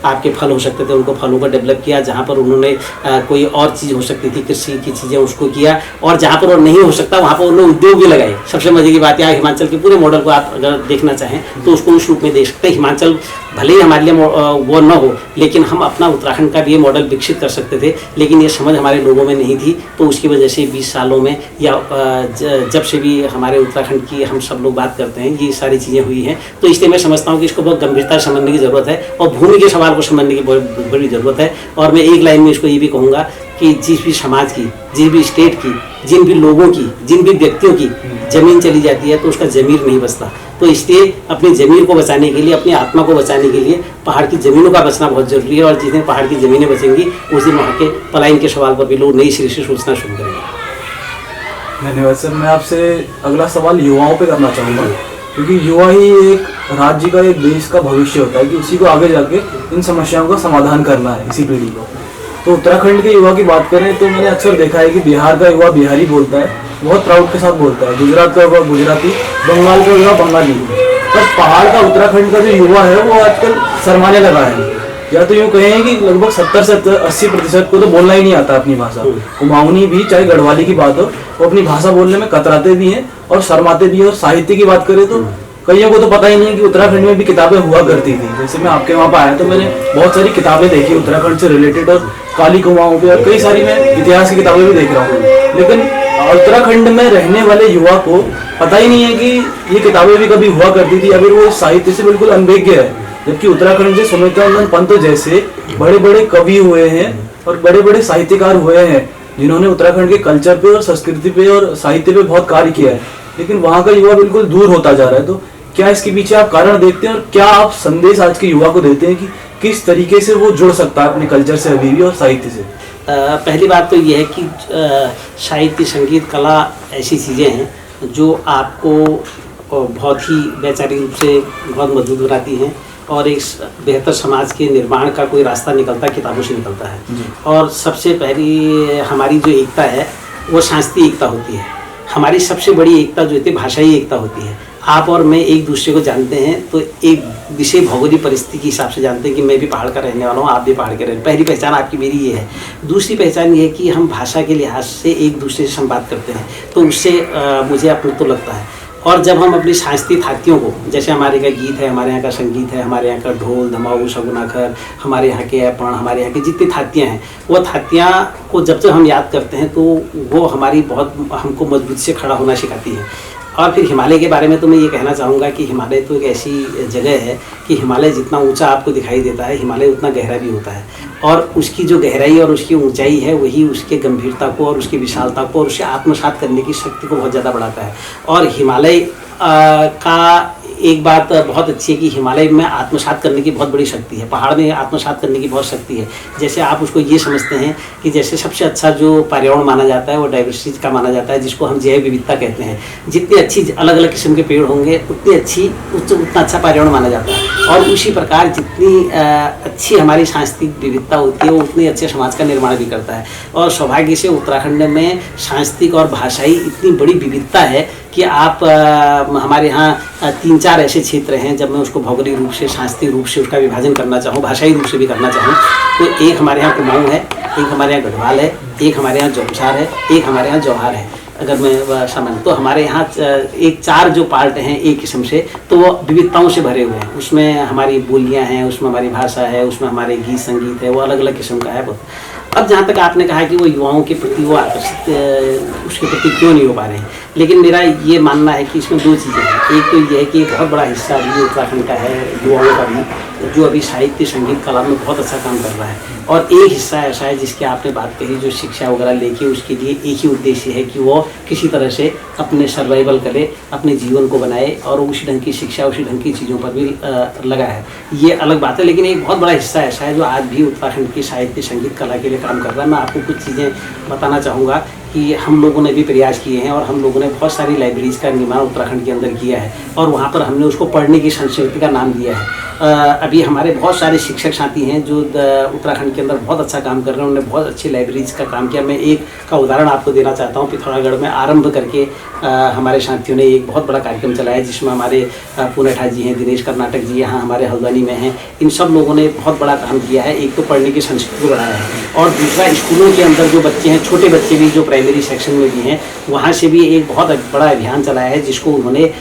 आपके फल हो सकते थे उनको फलों को डेवलप किया, जहाँ पर उन्होंने कोई और चीज़ हो सकती थी कृषि की चीज़ें उसको किया, और जहाँ पर वो नहीं हो सकता वहाँ पर उन्होंने उद्योग भी लगाए। सबसे मजे की बात है, हिमाचल के पूरे मॉडल को आप अगर देखना चाहें तो उसको उस रूप में देख सकते हैं। हिमाचल भले ही हमारे लिए वो न हो, लेकिन हम अपना उत्तराखंड का भी ये मॉडल विकसित कर सकते थे, लेकिन ये समझ हमारे लोगों में नहीं थी। तो उसकी वजह से 20 सालों में या जब से भी हमारे उत्तराखंड की हम सब लोग बात करते हैं ये सारी चीज़ें हुई हैं। तो इसलिए मैं समझता हूँ कि इसको बहुत गंभीरता से समझने की ज़रूरत है और भूमि के सवाल को समझने की बहुत बड़ी ज़रूरत है। और मैं एक लाइन में इसको ये भी कहूँगा कि जिस भी समाज की, जिस भी स्टेट की, जिन भी लोगों की, जिन भी व्यक्तियों की ज़मीन चली जाती है तो उसका ज़मीर नहीं बचता। तो इसलिए अपनी ज़मीर को बचाने के लिए, अपनी आत्मा को बचाने के लिए पहाड़ की ज़मीनों का बचना बहुत ज़रूरी है। और जिस दिन पहाड़ की ज़मीनें बचेंगी उस दिन वहाँ के पलायन के सवाल पर भी लोग नई सिरे से सोचना शुरू करेंगे। धन्यवाद सर। मैं आपसे अगला सवाल युवाओं पे करना चाहूँगा, क्योंकि युवा ही एक राज्य का, एक देश का भविष्य होता है कि उसी को आगे जाके इन समस्याओं का समाधान करना है, इसी पीढ़ी को। तो उत्तराखंड के युवा की बात करें तो मैंने अक्सर देखा है कि बिहार का युवा बिहारी बोलता है, बहुत प्राउड के साथ बोलता है, गुजरात का युवा गुजराती, बंगाल का युवा बंगाली। पर पहाड़ का, उत्तराखंड का जो युवा है वो आजकल शर्माने लगा है, या तो यूँ कहें कि लगभग 70-80% को तो बोलना ही नहीं आता अपनी भाषा। कुमाऊनी भी, चाहे गढ़वाली की बात हो, वो अपनी भाषा बोलने में कतराते भी हैं और शर्माते भी हैं। और साहित्य की बात करें तो कईयों को तो पता ही नहीं है कि उत्तराखंड में भी किताबें हुआ करती थी। जैसे मैं आपके वहाँ पर आया तो मैंने बहुत सारी किताबें देखी उत्तराखंड से रिलेटेड, और काली कुमाऊं पे और कई सारी मैं इतिहास की किताबें भी देख रहा हूँ। लेकिन उत्तराखंड में रहने वाले युवा को पता ही नहीं है कि ये किताबें भी कभी हुआ करती थी, अगर वो साहित्य से बिल्कुल अनभिज्ञ है। जबकि उत्तराखंड से सुमित्रानंद पंत जैसे बड़े बड़े कवि हुए हैं और बड़े बड़े साहित्यकार हुए हैं जिन्होंने उत्तराखंड के कल्चर पे और संस्कृति पे और साहित्य पे बहुत कार्य किया है। लेकिन वहाँ का युवा बिल्कुल दूर होता जा रहा है। तो क्या इसके पीछे आप कारण देखते हैं और क्या आप संदेश आज के युवा को देते हैं कि किस तरीके से वो जुड़ सकता है अपने कल्चर से अभी भी और साहित्य से? पहली बात तो ये है कि साहित्य, संगीत, कला ऐसी चीज़ें हैं जो आपको बहुत ही वैचारिक रूप से बहुत मजबूत बनाती हैं और एक बेहतर समाज के निर्माण का कोई रास्ता निकलता है, किताबों से निकलता है। और सबसे पहली हमारी जो एकता है वो सांस्कृतिक एकता होती है। हमारी सबसे बड़ी एकता जो होती है भाषाई एकता होती है। आप और मैं एक दूसरे को जानते हैं तो एक विशेष भौगोलिक परिस्थिति के हिसाब से जानते हैं कि मैं भी पहाड़ का रहने वाला हूँ, आप भी पहाड़ के रहने। पहली पहचान आपकी मेरी ये है। दूसरी पहचान ये है कि हम भाषा के लिहाज से एक दूसरे से संवाद करते हैं, तो उससे मुझे अपने तो लगता है। और जब हम अपनी सांस्कृतिक थातियों को, जैसे हमारे यहाँ गीत है, हमारे यहाँ का संगीत है, हमारे यहाँ का ढोल, धमाऊ, शगुनाखर, हमारे यहाँ के ऐपण, हमारे यहाँ की जितनी थातियाँ हैं, वो थातियाँ को जब हम याद करते हैं तो वो हमारी बहुत हमको मजबूत से खड़ा होना सिखाती है। और फिर हिमालय के बारे में तो मैं ये कहना चाहूँगा कि हिमालय तो एक ऐसी जगह है कि हिमालय जितना ऊंचा आपको दिखाई देता है, हिमालय उतना गहरा भी होता है। और उसकी जो गहराई और उसकी ऊंचाई है वही उसके गंभीरता को और उसकी विशालता को और उसे आत्मसात करने की शक्ति को बहुत ज़्यादा बढ़ाता है। और हिमालय का एक बात बहुत अच्छी है कि हिमालय में आत्मसात करने की बहुत बड़ी शक्ति है, पहाड़ में आत्मसात करने की बहुत शक्ति है। जैसे आप उसको ये समझते हैं कि जैसे सबसे अच्छा जो पर्यावरण माना जाता है वो डाइवर्सिटी का माना जाता है, जिसको हम जैव विविधता कहते हैं। जितनी अच्छी अलग अलग किस्म के पेड़ होंगे उतना अच्छा पर्यावरण माना जाता है। और उसी प्रकार जितनी अच्छी हमारी सांस्कृतिक विविधता होती है वो उतनी अच्छे समाज का निर्माण भी करता है। और सौभाग्य से उत्तराखंड में सांस्कृतिक और भाषाई इतनी बड़ी विविधता है कि आप हमारे यहाँ 3-4 ऐसे क्षेत्र हैं, जब मैं उसको भौगोलिक रूप से, सांस्कृतिक रूप से उसका विभाजन करना चाहूँ, भाषाई रूप से भी करना चाहूँ, तो एक हमारे यहाँ कुमाऊँ है, एक हमारे यहाँ गढ़वाल है, एक हमारे यहाँ जौनसार है, एक हमारे यहाँ जौहार है। अगर मैं समझ तो हमारे यहाँ एक 4 जो पार्ट हैं एक किस्म से, तो वो विविधताओं से भरे हुए हैं। उसमें हमारी बोलियाँ हैं, उसमें हमारी भाषा है, उसमें हमारे गीत संगीत है, वो अलग अलग किस्म का है बहुत। अब जहाँ तक आपने कहा कि वो युवाओं के प्रति वो आकर्षित उसके प्रति क्यों नहीं हो पा रहे हैं, लेकिन मेरा ये मानना है कि इसमें 2 चीज़ें हैं। एक तो ये है कि एक बहुत बड़ा हिस्सा अभी उत्तराखंड का है युवाओं का भी, जो अभी साहित्य संगीत कला में बहुत अच्छा काम कर रहा है, और एक हिस्सा ऐसा है जिसकी आपने बात कही, जो शिक्षा वगैरह लेके उसके लिए एक ही उद्देश्य है कि वो किसी तरह से अपने सर्वाइवल करे, अपने जीवन को बनाए, और उसी ढंग की शिक्षा उसी ढंग की चीज़ों पर भी लगा है। ये अलग बात है, लेकिन एक बहुत बड़ा हिस्सा ऐसा है जो आज भी उत्तराखंड की साहित्य संगीत कला के लिए काम कर रहा है। मैं आपको कुछ चीज़ें बताना चाहूँगा कि हम लोगों ने भी प्रयास किए हैं, और हम लोगों ने बहुत सारी लाइब्रेरीज़ का निर्माण उत्तराखंड के अंदर किया है, और वहाँ पर हमने उसको पढ़ने की संस्कृति का नाम दिया है। अभी हमारे बहुत सारे शिक्षक साथी हैं जो उत्तराखंड के अंदर बहुत अच्छा काम कर रहे हैं, उन्होंने बहुत अच्छी लाइब्रेरीज़ का काम किया। मैं एक का उदाहरण आपको देना चाहता हूँ। पिथौरागढ़ में आरंभ करके हमारे साथियों ने एक बहुत बड़ा कार्यक्रम चलाया, जिसमें हमारे पूनेठा जी हैं, दिनेश कर्नाटक जी यहाँ हमारे हल्द्वानी में हैं। इन सब लोगों ने बहुत बड़ा काम किया है। एक तो पढ़ने की संस्कृति को बढ़ाया है, और दूसरा स्कूलों के अंदर जो बच्चे हैं, छोटे बच्चे भी जो प्राइमरी सेक्शन में भी हैं, वहाँ से भी एक बहुत बड़ा अभियान चलाया है, जिसको उन्होंने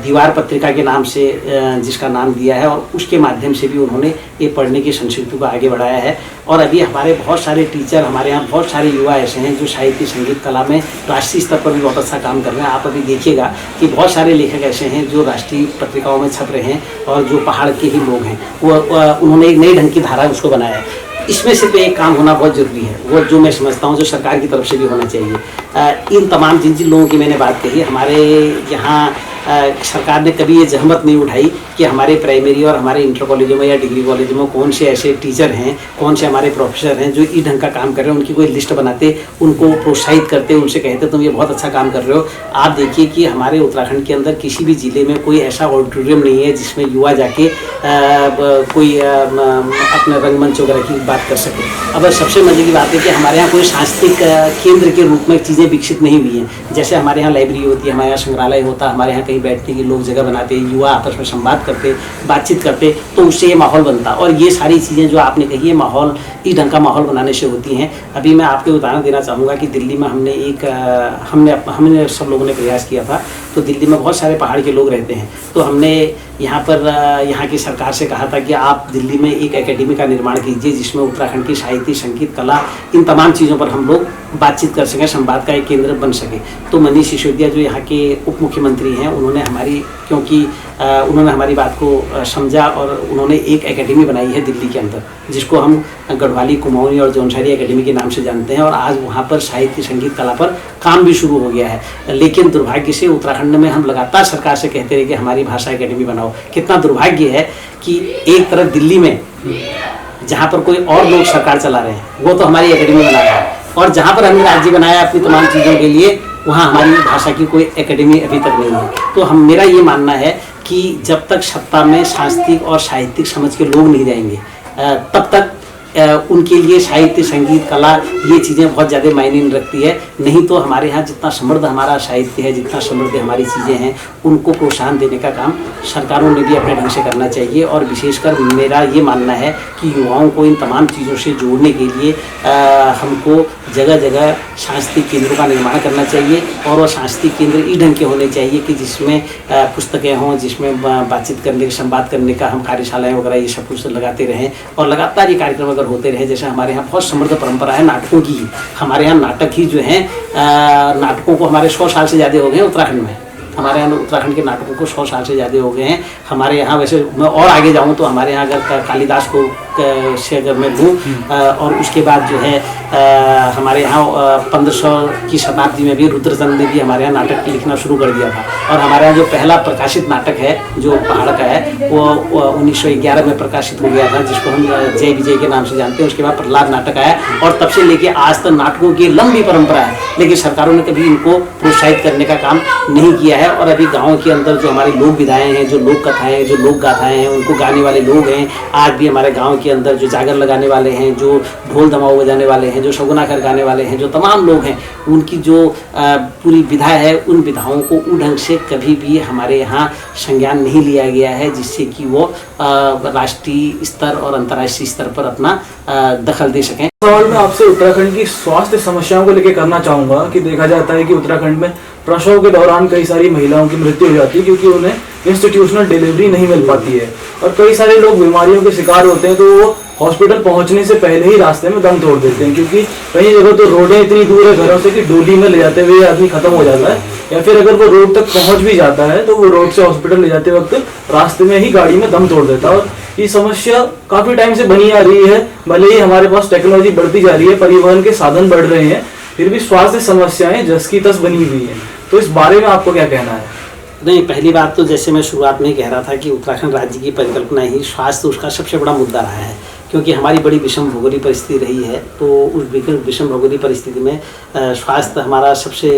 दीवार पत्रिका के नाम से जिसका नाम दिया है, और उसके माध्यम से भी उन्होंने ये पढ़ने की संस्कृति को आगे बढ़ाया है। और अभी हमारे बहुत सारे टीचर, हमारे यहाँ बहुत सारे युवा ऐसे हैं जो साहित्य संगीत कला में राष्ट्रीय स्तर पर भी बहुत अच्छा काम कर रहे हैं। आप अभी देखिएगा कि बहुत सारे लेखक ऐसे हैं जो राष्ट्रीय पत्रिकाओं में छप रहे हैं, और जो पहाड़ के ही लोग हैं, वो उन्होंने एक नई ढंग की धारा उसको बनाया है। इसमें सिर्फ एक काम होना बहुत ज़रूरी है, वो जो मैं समझता हूँ जो सरकार की तरफ से भी होना चाहिए। इन तमाम जिन जिन लोगों की मैंने बात कही, हमारे यहाँ सरकार ने कभी ये जहमत नहीं उठाई कि हमारे प्राइमरी और हमारे इंटर कॉलेजों में या डिग्री कॉलेजों में कौन से ऐसे टीचर हैं, कौन से हमारे प्रोफेसर हैं जो इस ढंग का काम कर रहे हैं। उनकी कोई लिस्ट बनाते, उनको प्रोत्साहित करते, उनसे कहते तुम ये बहुत अच्छा काम कर रहे हो। आप देखिए कि हमारे उत्तराखंड के अंदर किसी भी ज़िले में कोई ऐसा ऑडिटोरियम नहीं है जिसमें युवा जाके कोई अपने रंगमंच वगैरह की बात कर सके। अब सबसे मजे की बात है कि हमारे यहाँ कोई सांस्कृतिक केंद्र के रूप में चीज़ें विकसित नहीं हुई हैं। जैसे हमारे यहाँ लाइब्रेरी होती है, हमारे यहाँ संग्रहालय होता है, हमारे यहाँ बैठने की लोग जगह बनाते, युवा आपस में संवाद करते, बातचीत करते, तो उससे ये माहौल बनता। और ये सारी चीज़ें जो आपने कही है, माहौल इस ढंग का माहौल बनाने से होती हैं। अभी मैं आपको उदाहरण देना चाहूँगा कि दिल्ली में हमने सब लोगों ने प्रयास किया था। तो दिल्ली में बहुत सारे पहाड़ के लोग रहते हैं, तो हमने यहाँ की सरकार से कहा था कि आप दिल्ली में एक एकेडमी का निर्माण कीजिए, जिसमें उत्तराखंड की साहित्य, संगीत, कला, इन तमाम चीज़ों पर हम लोग बातचीत कर सकें, संवाद का एक केंद्र बन सके। तो मनीष सिसोदिया जो यहाँ के उप मुख्यमंत्री हैं, उन्होंने उन्होंने हमारी बात को समझा, और उन्होंने एक एकेडमी बनाई है दिल्ली के अंदर, जिसको हम गढ़वाली, कुमाऊनी और जौनसारी एकेडमी के नाम से जानते हैं। और आज वहाँ पर साहित्य, संगीत, कला पर काम भी शुरू हो गया है। लेकिन दुर्भाग्य से उत्तराखंड में हम लगातार सरकार से कहते रहे कि हमारी भाषा एकेडमी बनाओ। कितना दुर्भाग्य है कि एक तरफ दिल्ली में जहाँ पर कोई और लोग सरकार चला रहे हैं, वो तो हमारी एकेडमी बना रहा है, और जहाँ पर हमने राज्य बनाया अपनी तमाम चीज़ों के लिए, वहाँ हमारी भाषा की कोई एकेडमी अभी तक नहीं है। तो मेरा ये मानना है कि जब तक सत्ता में सांस्कृतिक और साहित्यिक समझ के लोग नहीं जाएंगे, तब तक उनके लिए साहित्य, संगीत, कला, ये चीज़ें बहुत ज़्यादा मायने नहीं रखती है। नहीं तो हमारे यहाँ जितना समृद्ध हमारा साहित्य है, जितना समृद्ध हमारी चीज़ें हैं, उनको प्रोत्साहन देने का काम सरकारों ने भी अपने ढंग से करना चाहिए। और विशेषकर मेरा ये मानना है कि युवाओं को इन तमाम चीज़ों से जोड़ने के लिए हमको जगह जगह सांस्कृतिक केंद्रों का निर्माण करना चाहिए। और वो सांस्कृतिक केंद्र इस ढंग के होने चाहिए कि जिसमें पुस्तकें हों, जिसमें बातचीत करने, संवाद करने का हम कार्यशालाएँ वगैरह ये सब कुछ लगाते रहें, और लगातार ये कार्यक्रम अगर होते रहे। जैसे हमारे यहाँ बहुत समृद्ध परंपरा है नाटकों की। हमारे यहाँ नाटक ही जो हैं, नाटकों को हमारे 100 साल से ज़्यादा हो गए हैं उत्तराखंड में। हमारे यहाँ उत्तराखंड के नाटकों को 100 साल से ज़्यादा हो गए हैं। हमारे यहाँ वैसे मैं और आगे जाऊँ तो हमारे यहाँ अगर कालिदास को से अगर मैं लूँ, और उसके बाद जो है हमारे यहाँ 1500 की शताब्दी में भी रुद्रचंद ने भी हमारे यहाँ नाटक लिखना शुरू कर दिया था। और हमारे यहाँ जो पहला प्रकाशित नाटक है जो पहाड़ का है, वो 1911 में प्रकाशित हो गया था, जिसको हम जय विजय के नाम से जानते हैं। उसके बाद प्रहलाद नाटक आया, और तब से लेके आज तक नाटकों की लंबी परंपरा है, लेकिन सरकारों ने कभी इनको प्रोत्साहित करने का काम नहीं किया है। है। और अभी गाँव के अंदर जो हमारे लोक विधाएँ हैं, जो लोक कथाएँ हैं, जो लोक गाथाएँ हैं, उनको गाने वाले लोग हैं। आज भी हमारे गाँव के अंदर जो जागर लगाने वाले हैं, जो ढोल दमाऊ बजाने वाले हैं, जो शगुनाकर गाने वाले हैं, जो तमाम लोग हैं, उनकी जो पूरी विधा है, उन विधाओं को उन ढंग से कभी भी हमारे यहाँ संज्ञान नहीं लिया गया है, जिससे कि वो राष्ट्रीय स्तर और अंतर्राष्ट्रीय स्तर पर अपना दखल दे सकें। सवाल मैं आपसे उत्तराखंड की स्वास्थ्य समस्याओं को लेकर करना चाहूँगा कि देखा जाता है कि उत्तराखंड में प्रसव के दौरान कई सारी महिलाओं की मृत्यु हो जाती है क्योंकि उन्हें इंस्टीट्यूशनल डिलीवरी नहीं मिल पाती है, और कई सारे लोग बीमारियों के शिकार होते हैं तो वो हॉस्पिटल पहुंचने से पहले ही रास्ते में दम तोड़ देते हैं, क्योंकि कई जगह तो रोडें इतनी दूर है घरों से कि डोली में ले जाते हुए आदमी खत्म हो जाता है, या फिर अगर वो रोड तक पहुंच भी जाता है तो वो रोड से हॉस्पिटल ले जाते वक्त रास्ते में ही गाड़ी में दम तोड़ देता है। और ये समस्या काफी टाइम से बनी आ रही है, भले ही हमारे पास टेक्नोलॉजी बढ़ती जा रही है, परिवहन के साधन बढ़ रहे हैं, फिर भी स्वास्थ्य समस्याएं जस की तस बनी हुई है। तो इस बारे में आपको क्या कहना है? नहीं, पहली बात तो जैसे मैं शुरुआत में ही कह रहा था कि उत्तराखंड राज्य की परिकल्पना ही स्वास्थ्य उसका सबसे बड़ा मुद्दा रहा है, क्योंकि हमारी बड़ी विषम भौगोलिक परिस्थिति रही है। तो उस विषम भौगोलिक परिस्थिति में स्वास्थ्य हमारा सबसे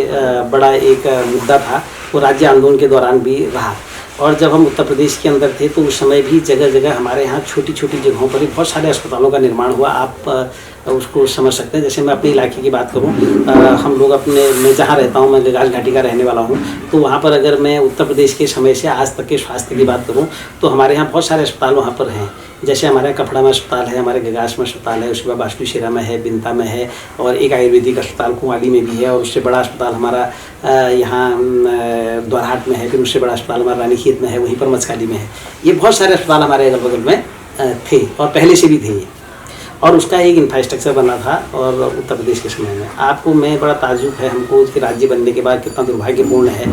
बड़ा एक मुद्दा था, वो राज्य आंदोलन के दौरान भी रहा। और जब हम उत्तर प्रदेश के अंदर थे तो उस समय भी जगह जगह हमारे यहाँ छोटी छोटी जगहों पर ही बहुत सारे अस्पतालों का निर्माण हुआ। आप उसको समझ सकते हैं। जैसे मैं अपने इलाके की बात करूं, हम लोग मैं जहाँ रहता हूं, मैं गगास घाटी का रहने वाला हूं, तो वहाँ पर अगर मैं उत्तर प्रदेश के समय से आज तक के स्वास्थ्य की बात करूं तो हमारे यहाँ बहुत सारे अस्पताल वहाँ पर हैं। जैसे हमारे यहाँ कपड़ा में अस्पताल है, हमारे गगास में अस्पताल है, उसके बाद बासुशेरा में है, बिंता में है, और एक आयुर्वेदिक अस्पताल कुंवाली में भी है, और उससे बड़ा अस्पताल हमारा यहाँ द्वारहाट में है, फिर उससे बड़ा अस्पताल हमारा रानीखेत में है, वहीं पर मचकाली में है। ये बहुत सारे अस्पताल हमारे अगल बगल में थे और पहले से भी थे, और उसका एक इंफ्रास्ट्रक्चर बना था। और उत्तर प्रदेश के समय में आपको मैं बड़ा ताज्जुब है हमको कि राज्य बनने के बाद कितना दुर्भाग्यपूर्ण है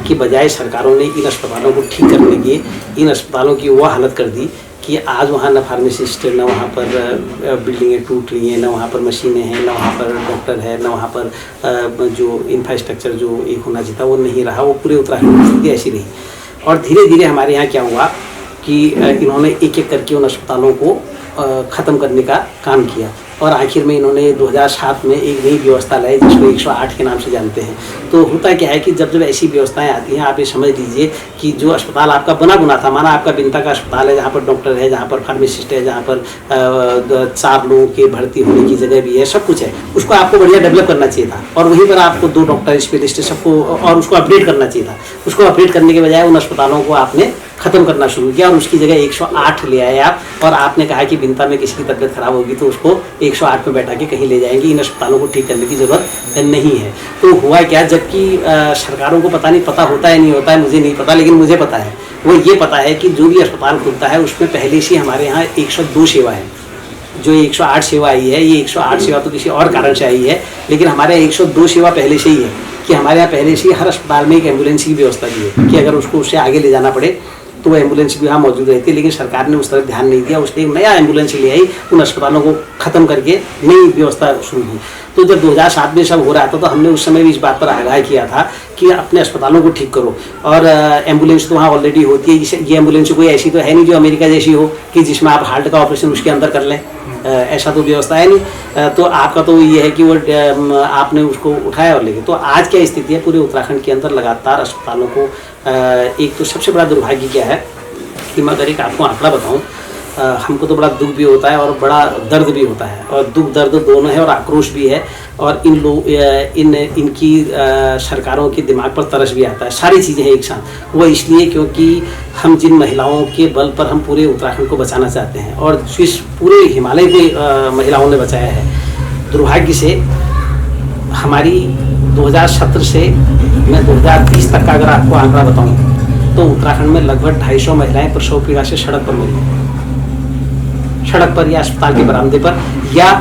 कि बजाय सरकारों ने इन अस्पतालों को ठीक करने की, इन अस्पतालों की वो हालत कर दी कि आज वहाँ न फार्मासिस्ट, न वहाँ पर बिल्डिंगें टूट रही हैं, न वहाँ पर मशीनें हैं, न वहाँ पर डॉक्टर है, न वहाँ पर जो इंफ्रास्ट्रक्चर जो एक होना चाहिए था वो नहीं रहा। वो पूरे उत्तराखंड की स्थिति ऐसी रही। और धीरे धीरे हमारे यहाँ क्या हुआ कि इन्होंने एक एक करके उन अस्पतालों को ख़त्म करने का काम किया, और आखिर में इन्होंने 2007 में एक नई व्यवस्था लाई जिसको 108 के नाम से जानते हैं। तो होता क्या है कि जब जैसी व्यवस्थाएं आती हैं, आप ये समझ लीजिए कि जो अस्पताल आपका बना था, माना आपका बिंता का अस्पताल है जहाँ पर डॉक्टर है, जहाँ पर फार्मासिस्ट है, जहाँ पर 4 लोगों के भर्ती होने की जगह भी है, सब कुछ है, उसको आपको बढ़िया डेवलप करना चाहिए था, और वहीं पर आपको 2 डॉक्टर स्पेशलिस्ट सबको, और उसको अपडेट करना चाहिए था। उसको अपडेट करने के बजाय उन अस्पतालों को आपने ख़त्म करना शुरू किया, और उसकी जगह 108 ले आए आप, और आपने कहा कि बिंता में किसी की तबीयत खराब होगी तो उसको 108 में बैठा के कहीं ले जाएंगे, इन अस्पतालों को ठीक करने की ज़रूरत नहीं है। तो हुआ क्या, जबकि सरकारों को पता होता है नहीं होता है मुझे नहीं पता, लेकिन मुझे पता है, वो ये पता है कि जो भी अस्पताल खुलता है उसमें पहले से हमारे यहाँ 102 सेवा है। जो 108 सेवा आई है, ये 108 सेवा तो किसी और कारण से आई है, लेकिन हमारे 102 सेवा पहले से ही है कि हमारे यहाँ पहले से ही हर अस्पताल में एक एम्बुलेंस की व्यवस्था दी है कि अगर उसको उससे आगे ले जाना पड़े तो वो एम्बुलेंस भी वहाँ मौजूद रहती है। लेकिन सरकार ने उस तरफ ध्यान नहीं दिया, उसने एक नया एम्बुलेंस ले आई, उन अस्पतालों को ख़त्म करके नई व्यवस्था शुरू की। तो जब 2007 में सब हो रहा था तो हमने उस समय भी इस बात पर आगाह किया था कि अपने अस्पतालों को ठीक करो, और एम्बुलेंस तो वहाँ ऑलरेडी होती है। ये एम्बुलेंस कोई ऐसी तो है नहीं जो अमेरिका जैसी हो कि जिसमें आप हार्ट का ऑपरेशन उसके अंदर कर लें, ऐसा तो व्यवस्था है नहीं। तो आपका तो ये है कि वो आपने उसको उठाया और लेके। तो आज क्या स्थिति है पूरे उत्तराखंड के अंदर, लगातार अस्पतालों को, एक तो सबसे बड़ा दुर्भाग्य क्या है कि मैं अगर एक आपको आंकड़ा बताऊं, हमको तो बड़ा दुख भी होता है और बड़ा दर्द भी होता है, और दुख दर्द दोनों है और आक्रोश भी है, और इनकी सरकारों के दिमाग पर तरस भी आता है। सारी चीज़ें हैं एक साथ। वो इसलिए क्योंकि हम जिन महिलाओं के बल पर हम पूरे उत्तराखंड को बचाना चाहते हैं, और जिस पूरे हिमालय को महिलाओं ने बचाया है, दुर्भाग्य से हमारी 2017 से मैं 2030 तक का अगर आपको आंकड़ा बताऊँ तो उत्तराखंड में लगभग 250 महिलाएं प्रसव पीड़ा से सड़क पर मिली, सड़क पर या अस्पताल के बरामदे पर, या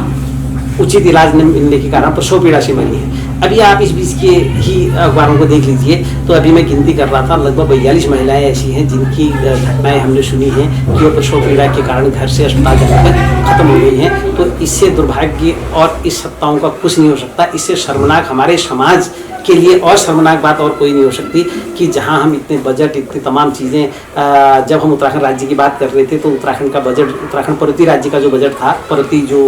उचित इलाज न मिलने के कारण प्रसव पीड़ा से मरी है। अभी आप इस बीच के ही अखबारों को देख लीजिए तो अभी मैं गिनती कर रहा था, लगभग 42 महिलाएं ऐसी हैं जिनकी घटनाएं हमने सुनी हैं कि वो प्रसव पीड़ा के कारण घर से अस्पताल जाकर खत्म हो गई हैं। तो इससे दुर्भाग्य और इस सत्ताओं का कुछ नहीं हो सकता। इससे शर्मनाक हमारे समाज के लिए और शर्मनाक बात और कोई नहीं हो सकती कि जहां हम इतने बजट, इतनी तमाम चीज़ें, जब हम उत्तराखंड राज्य की बात कर रहे थे तो उत्तराखंड का बजट, उत्तराखंड पर्वतीय राज्य का जो बजट था, पर्वतीय जो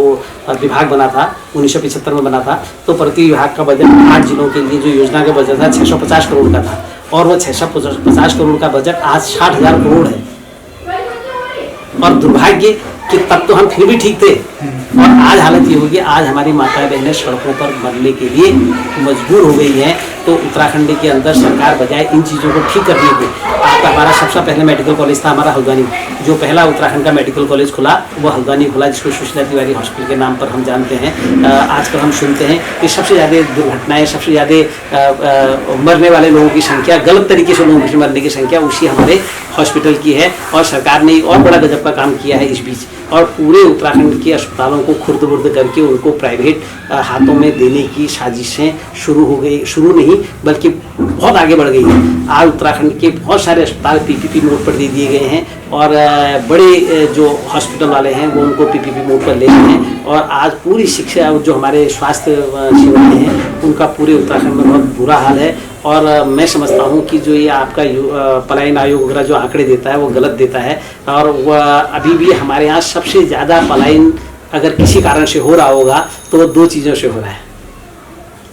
विभाग बना था 1975 में बना था, तो पर्वतीय विभाग का बजट 8 जिलों के लिए जो योजना का बजट था 650 करोड़ का था, और वो 650 करोड़ का बजट आज 60,000 करोड़ है। और दुर्भाग्य कि तब तो हम फिर भी ठीक थे, और आज हालत ये होगी, आज हमारी माताएं बहनें सड़कों पर मरने के लिए मजबूर हो गई हैं। तो उत्तराखंड के अंदर सरकार बजाय इन चीज़ों को ठीक करने के, आपका हमारा सबसे पहले मेडिकल कॉलेज था हमारा हल्द्वानी, जो पहला उत्तराखंड का मेडिकल कॉलेज खुला वो हल्द्वानी खुला, जिसको सुशीला तिवारी हॉस्पिटल के नाम पर हम जानते हैं। आजकल हम सुनते हैं कि सबसे ज़्यादा दुर्घटनाएं, सबसे ज़्यादा मरने वाले लोगों की संख्या, गलत तरीके से लोगों की मरने की संख्या उसी हमारे हॉस्पिटल की है। और सरकार ने एक और बड़ा गजब का काम किया है इस बीच, और पूरे उत्तराखंड के अस्पतालों को खुर्द-बुर्द करके उनको प्राइवेट हाथों में देने की साजिशें शुरू हो गई, शुरू नहीं बल्कि बहुत आगे बढ़ गई है। आज उत्तराखंड के बहुत सारे अस्पताल पीपीपी मोड पर दे दिए गए हैं, और बड़े जो हॉस्पिटल वाले हैं वो उनको पीपीपी मोड पर ले गए हैं। और आज पूरी शिक्षा, जो हमारे स्वास्थ्य सेवाएं हैं उनका पूरे उत्तराखंड में बहुत बुरा हाल है। और मैं समझता हूं कि जो ये आपका पलायन आयोग वगैरह जो आंकड़े देता है वो गलत देता है। और वह अभी भी हमारे यहाँ सबसे ज़्यादा पलायन अगर किसी कारण से हो रहा होगा तो वो 2 चीज़ों से हो रहा है,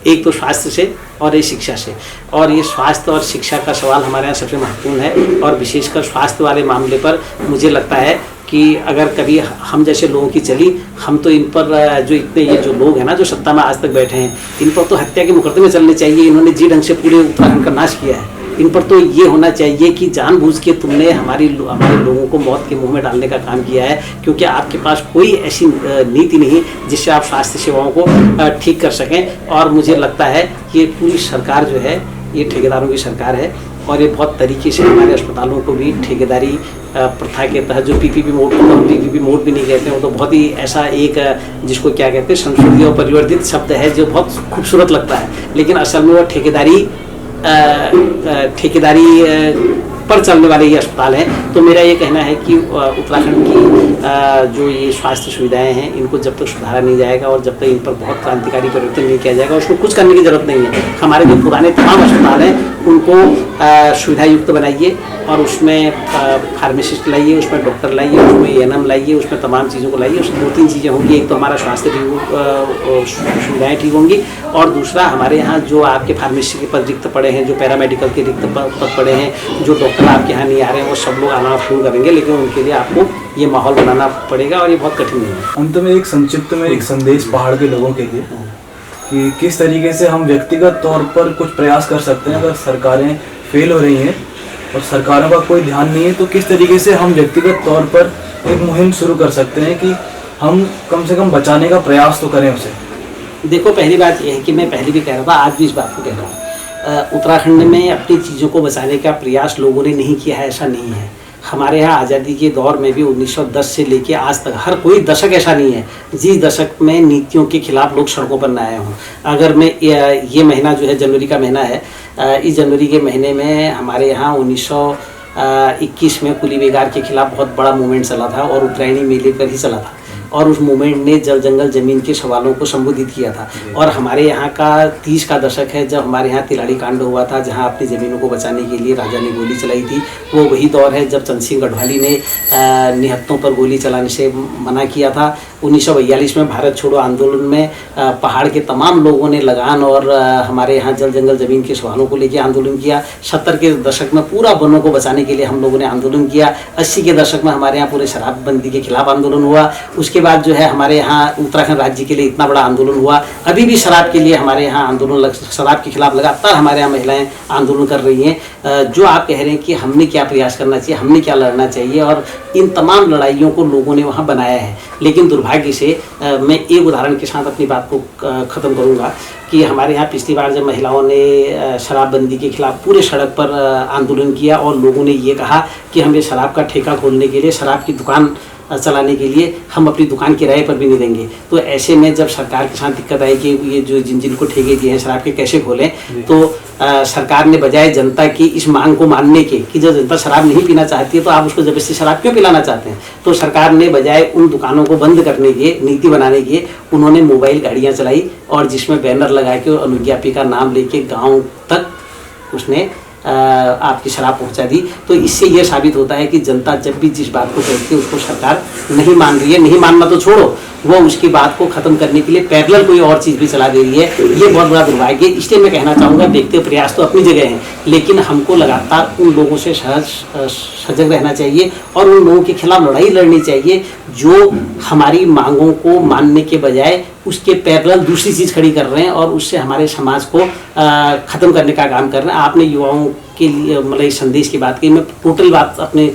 एक तो स्वास्थ्य से और एक शिक्षा से। और ये स्वास्थ्य और शिक्षा का सवाल हमारे यहाँ सबसे महत्वपूर्ण है। और विशेषकर स्वास्थ्य वाले मामले पर मुझे लगता है कि अगर कभी हम जैसे लोगों की चली, हम तो इन पर जो इतने ये जो लोग हैं ना जो सत्ता में आज तक बैठे हैं, इन पर तो हत्या के मुकदमे चलने चाहिए। इन्होंने जी ढंग से पूरे उत्तराखंड का नाश किया है। इन पर तो ये होना चाहिए कि जानबूझ के तुमने हमारे लोगों को मौत के मुंह में डालने का काम किया है, क्योंकि आपके पास कोई ऐसी नीति नहीं जिससे आप स्वास्थ्य सेवाओं को ठीक कर सकें। और मुझे लगता है कि ये पूरी सरकार जो है ये ठेकेदारों की सरकार है, और ये बहुत तरीके से हमारे अस्पतालों को भी ठेकेदारी प्रथा के तहत, जो पीपीपी मोड को हम पीपीपी मोड भी नहीं कहते हैं, वो तो बहुत ही ऐसा एक जिसको क्या कहते हैं संशोधित और परिवर्तित शब्द है जो बहुत खूबसूरत लगता है, लेकिन असल में वो ठेकेदारी पर चलने वाले ये अस्पताल हैं। तो मेरा ये कहना है कि उत्तराखंड की जो ये स्वास्थ्य सुविधाएं हैं इनको जब तक सुधारा नहीं जाएगा और जब तक इन पर बहुत क्रांतिकारी परिवर्तन नहीं किया जाएगा, उसको कुछ करने की जरूरत नहीं है। हमारे जो पुराने तमाम अस्पताल हैं उनको सुविधा युक्त बनाइए, और उसमें फार्मासिस्ट लाइए, उसमें डॉक्टर लाइए, उसमें एएनएम लाइए, उसमें तमाम चीज़ों को लाइए। उसमें 2-3 चीज़ें होंगी, एक तो हमारा स्वास्थ्य सुविधाएँ ठीक होंगी, और दूसरा हमारे यहाँ जो आपके फार्मेसी के पद रिक्त पड़े हैं, जो पैरामेडिकल के रिक्त पद पड़े हैं, जो डॉक्टर आपके यहाँ नहीं आ रहे हैं, वो सब लोग आना शुरू करेंगे, लेकिन उनके लिए आपको ये माहौल बनाना पड़ेगा, और ये बहुत कठिन नहीं है। अंत में एक संक्षिप्त में एक संदेश पहाड़ के लोगों के लिए कि किस तरीके से हम व्यक्तिगत तौर पर कुछ प्रयास कर सकते हैं। अगर सरकारें फेल हो रही हैं और सरकारों का कोई ध्यान नहीं है, तो किस तरीके से हम व्यक्तिगत तौर पर एक मुहिम शुरू कर सकते हैं कि हम कम से कम बचाने का प्रयास तो करें उसे। देखो, पहली बात यह है कि मैं पहले भी कह रहा था, आज भी इस बात को कह रहा हूँ, उत्तराखंड में अपनी चीज़ों को बचाने का प्रयास लोगों ने नहीं किया है, ऐसा नहीं है। हमारे यहाँ आज़ादी के दौर में भी 1910 से लेके आज तक हर कोई दशक ऐसा नहीं है जिस दशक में नीतियों के खिलाफ लोग सड़कों पर न आए हों। अगर मैं ये महीना जो है जनवरी का महीना है, इस जनवरी के महीने में हमारे यहाँ 1921 में कुली बेगार के खिलाफ बहुत बड़ा मूवमेंट चला था, और उत्तरायणी मेले पर ही चला था, और उस मूवमेंट ने जल जंगल ज़मीन के सवालों को संबोधित किया था। और हमारे यहाँ का 30 का दशक है जब हमारे यहाँ तिलाड़ी कांड हुआ था, जहाँ अपनी ज़मीनों को बचाने के लिए राजा ने गोली चलाई थी। वो वही दौर है जब चंद सिंह गढ़वाली ने निहत्तों पर गोली चलाने से मना किया था। 1942 में भारत छोड़ो आंदोलन में पहाड़ के तमाम लोगों ने लगान और हमारे यहाँ जल जंगल ज़मीन के सवालों को लेकर आंदोलन किया। 70 के दशक में पूरा वनों को बचाने के लिए हम लोगों ने आंदोलन किया। 80 के दशक में हमारे यहाँ पूरे शराबबंदी के खिलाफ आंदोलन हुआ। उसके बाद जो है हमारे यहाँ उत्तराखंड राज्य के लिए इतना बड़ा आंदोलन हुआ। अभी भी शराब के लिए हमारे यहाँ आंदोलन, शराब के खिलाफ लगातार हमारे यहाँ महिलाएं आंदोलन कर रही हैं। जो आप कह रहे हैं कि हमने क्या प्रयास करना चाहिए, हमने क्या लड़ना चाहिए, और इन तमाम लड़ाइयों को लोगों ने वहाँ बनाया है। लेकिन दुर्भाग्य से मैं एक उदाहरण के साथ अपनी बात को ख़त्म करूँगा कि हमारे यहाँ पिछली बार जब महिलाओं ने शराबबंदी के खिलाफ पूरे सड़क पर आंदोलन किया और लोगों ने ये कहा कि हम ये शराब का ठेका खोलने के लिए, शराब की दुकान चलाने के लिए हम अपनी दुकान किराए पर भी नहीं देंगे। तो ऐसे में जब सरकार के साथ दिक्कत आई कि ये जो जिनको ठेके दिए हैं शराब के कैसे खोलें, तो सरकार ने बजाय जनता की इस मांग को मानने के कि जब जनता शराब नहीं पीना चाहती है तो आप उसको जबरदस्ती शराब क्यों पिलाना चाहते हैं, तो सरकार ने बजाय उन दुकानों को बंद करने के, नीति बनाने के, उन्होंने मोबाइल गाड़ियाँ चलाई और जिसमें बैनर लगा के अनुज्ञापी का नाम लेके गाँव तक उसने आपकी शराब पहुंचा दी। तो इससे यह साबित होता है कि जनता जब भी जिस बात को कहती है उसको सरकार नहीं मान रही है। नहीं मानना तो छोड़ो, वो उसकी बात को खत्म करने के लिए पैरेलल कोई और चीज़ भी चला दे रही है। ये बहुत बड़ा दुर्भाग्य है। इसलिए मैं कहना चाहूँगा, देखते प्रयास तो अपनी जगह हैं, लेकिन हमको लगातार उन लोगों से सजग रहना चाहिए और उन लोगों के खिलाफ लड़ाई लड़नी चाहिए जो हमारी मांगों को मानने के बजाय उसके पैरेलल दूसरी चीज़ खड़ी कर रहे हैं और उससे हमारे समाज को ख़त्म करने का काम कर रहे हैं। आपने युवाओं के लिए मतलब इस संदेश की बात कही, मैं टोटल बात अपने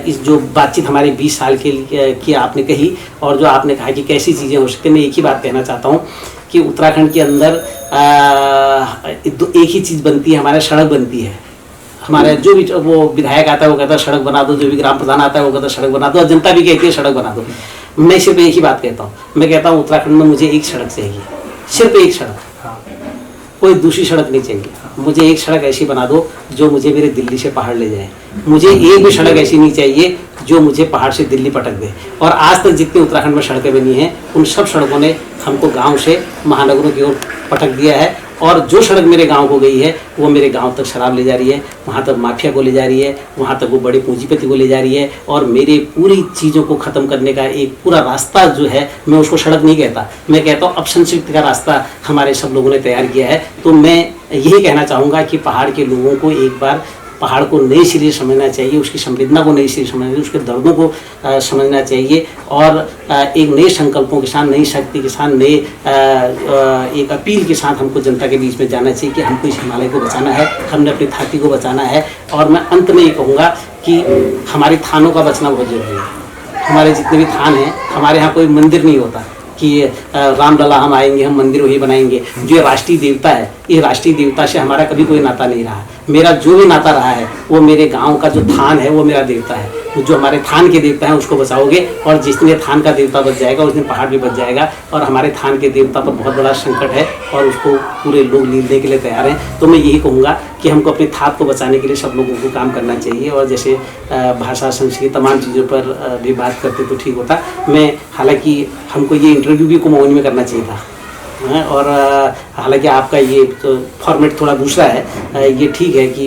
इस जो बातचीत हमारे 20 साल के लिए की आपने कही और जो आपने कहा कि कैसी चीज़ें हो सकती हैं, मैं एक ही बात कहना चाहता हूँ कि उत्तराखंड के अंदर एक ही चीज़ बनती है, हमारे सड़क बनती है। हमारे जो भी वो विधायक आता है वो कहता है सड़क बना दो, जो भी ग्राम प्रधान आता है वो कहता है सड़क बना दो, और जनता भी कहती है सड़क बना दो। मैं सिर्फ एक ही बात कहता हूँ, मैं कहता हूँ उत्तराखंड में मुझे एक सड़क चाहिए, सिर्फ एक सड़क, कोई दूसरी सड़क नहीं चाहिए। मुझे एक सड़क ऐसी बना दो जो मुझे मेरे दिल्ली से पहाड़ ले जाए। मुझे एक भी सड़क ऐसी नहीं चाहिए जो मुझे पहाड़ से दिल्ली पटक दे। और आज तक जितनी उत्तराखंड में सड़कें बनी हैं उन सब सड़कों ने हमको गांव से महानगरों की ओर पटक दिया है। और जो सड़क मेरे गांव को गई है वो मेरे गांव तक शराब ले जा रही है, वहाँ तक माफिया को ले जा रही है, वहाँ तक वो बड़े पूंजीपति को ले जा रही है। और मेरे पूरी चीज़ों को ख़त्म करने का एक पूरा रास्ता जो है, मैं उसको सड़क नहीं कहता, मैं कहता हूँ अपसंस्कृति का रास्ता हमारे सब लोगों ने तैयार किया है। तो मैं यही कहना चाहूँगा कि पहाड़ के लोगों को एक बार पहाड़ को नए सिरे समझना चाहिए, उसकी संवेदना को नई सिरे समझना चाहिए, उसके दर्दों को समझना चाहिए और एक नए संकल्पों के साथ, नई शक्ति के साथ, नए एक अपील के साथ हमको जनता के बीच में जाना चाहिए कि हमको इस हिमालय को बचाना है, हमने अपनी धरती को बचाना है। और मैं अंत में ये कहूँगा कि हमारे थानों का बचना बहुत जरूरी है। हमारे जितने भी थान हैं, हमारे यहाँ कोई मंदिर नहीं होता कि रामलला हम आएंगे, हम मंदिर वही बनाएंगे। जो ये राष्ट्रीय देवता है, ये राष्ट्रीय देवता से हमारा कभी कोई नाता नहीं रहा। मेरा जो भी नाता रहा है वो मेरे गांव का जो थान है वो मेरा देवता है। जो हमारे थान के देवता हैं उसको बचाओगे और जिसने थान का देवता बच जाएगा उसने पहाड़ भी बच जाएगा। और हमारे थान के देवता पर बहुत बड़ा संकट है और उसको पूरे लोग लीलने के लिए तैयार हैं। तो मैं यही कहूँगा कि हमको अपनी थाप को बचाने के लिए सब लोगों को काम करना चाहिए। और जैसे भाषा, संस्कृति, तमाम चीज़ों पर भी बात करते तो ठीक होता। मैं हालांकि हमको ये इंटरव्यू भी कुमाऊनी में करना चाहिए था और हालांकि आपका ये तो फॉर्मेट थोड़ा दूसरा है, ये ठीक है कि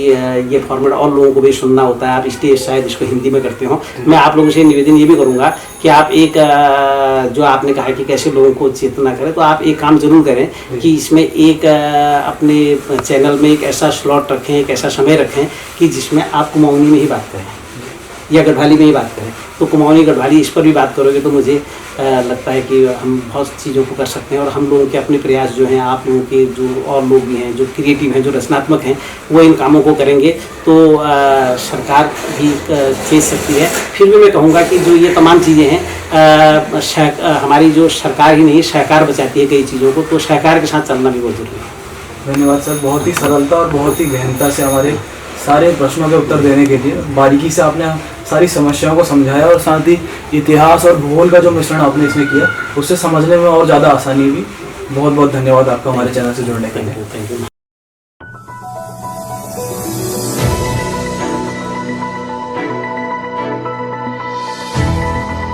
ये फॉर्मेट और लोगों को भी सुनना होता है। आप इसलिए शायद इसको हिंदी में करते हो। मैं आप लोगों से निवेदन ये भी करूँगा कि आप एक जो आपने कहा कि कैसे लोगों को चेतना करें, तो आप एक काम जरूर करें कि इसमें एक अपने चैनल में एक ऐसा स्लॉट रखें, एक ऐसा समय रखें कि जिसमें आप कुमाऊनी में ही बात करें या गढ़वाली में ही बात करें। तो कुमाऊनी गढ़वाली इस पर भी बात करोगे तो मुझे लगता है कि हम बहुत चीज़ों को कर सकते हैं। और हम लोगों के अपने प्रयास जो हैं, आप लोगों के जो और लोग भी हैं जो क्रिएटिव हैं, जो रचनात्मक हैं, वो इन कामों को करेंगे तो सरकार भी चेत सकती है। फिर भी मैं कहूँगा कि जो ये तमाम चीज़ें हैं, हमारी जो सरकार ही नहीं, सहकार बचाती है कई चीज़ों को, तो सहकार के साथ चलना भी बहुत जरूरी है। धन्यवाद सर, बहुत ही सरलता और बहुत ही गहनता से हमारे सारे प्रश्नों के उत्तर देने के लिए। बारीकी से आपने सारी समस्याओं को समझाया और साथ ही इतिहास और भूगोल का जो मिश्रण आपने इसमें किया उससे समझने में और ज़्यादा आसानी हुई। बहुत बहुत धन्यवाद आपका हमारे चैनल से जुड़ने के लिए। Thank you.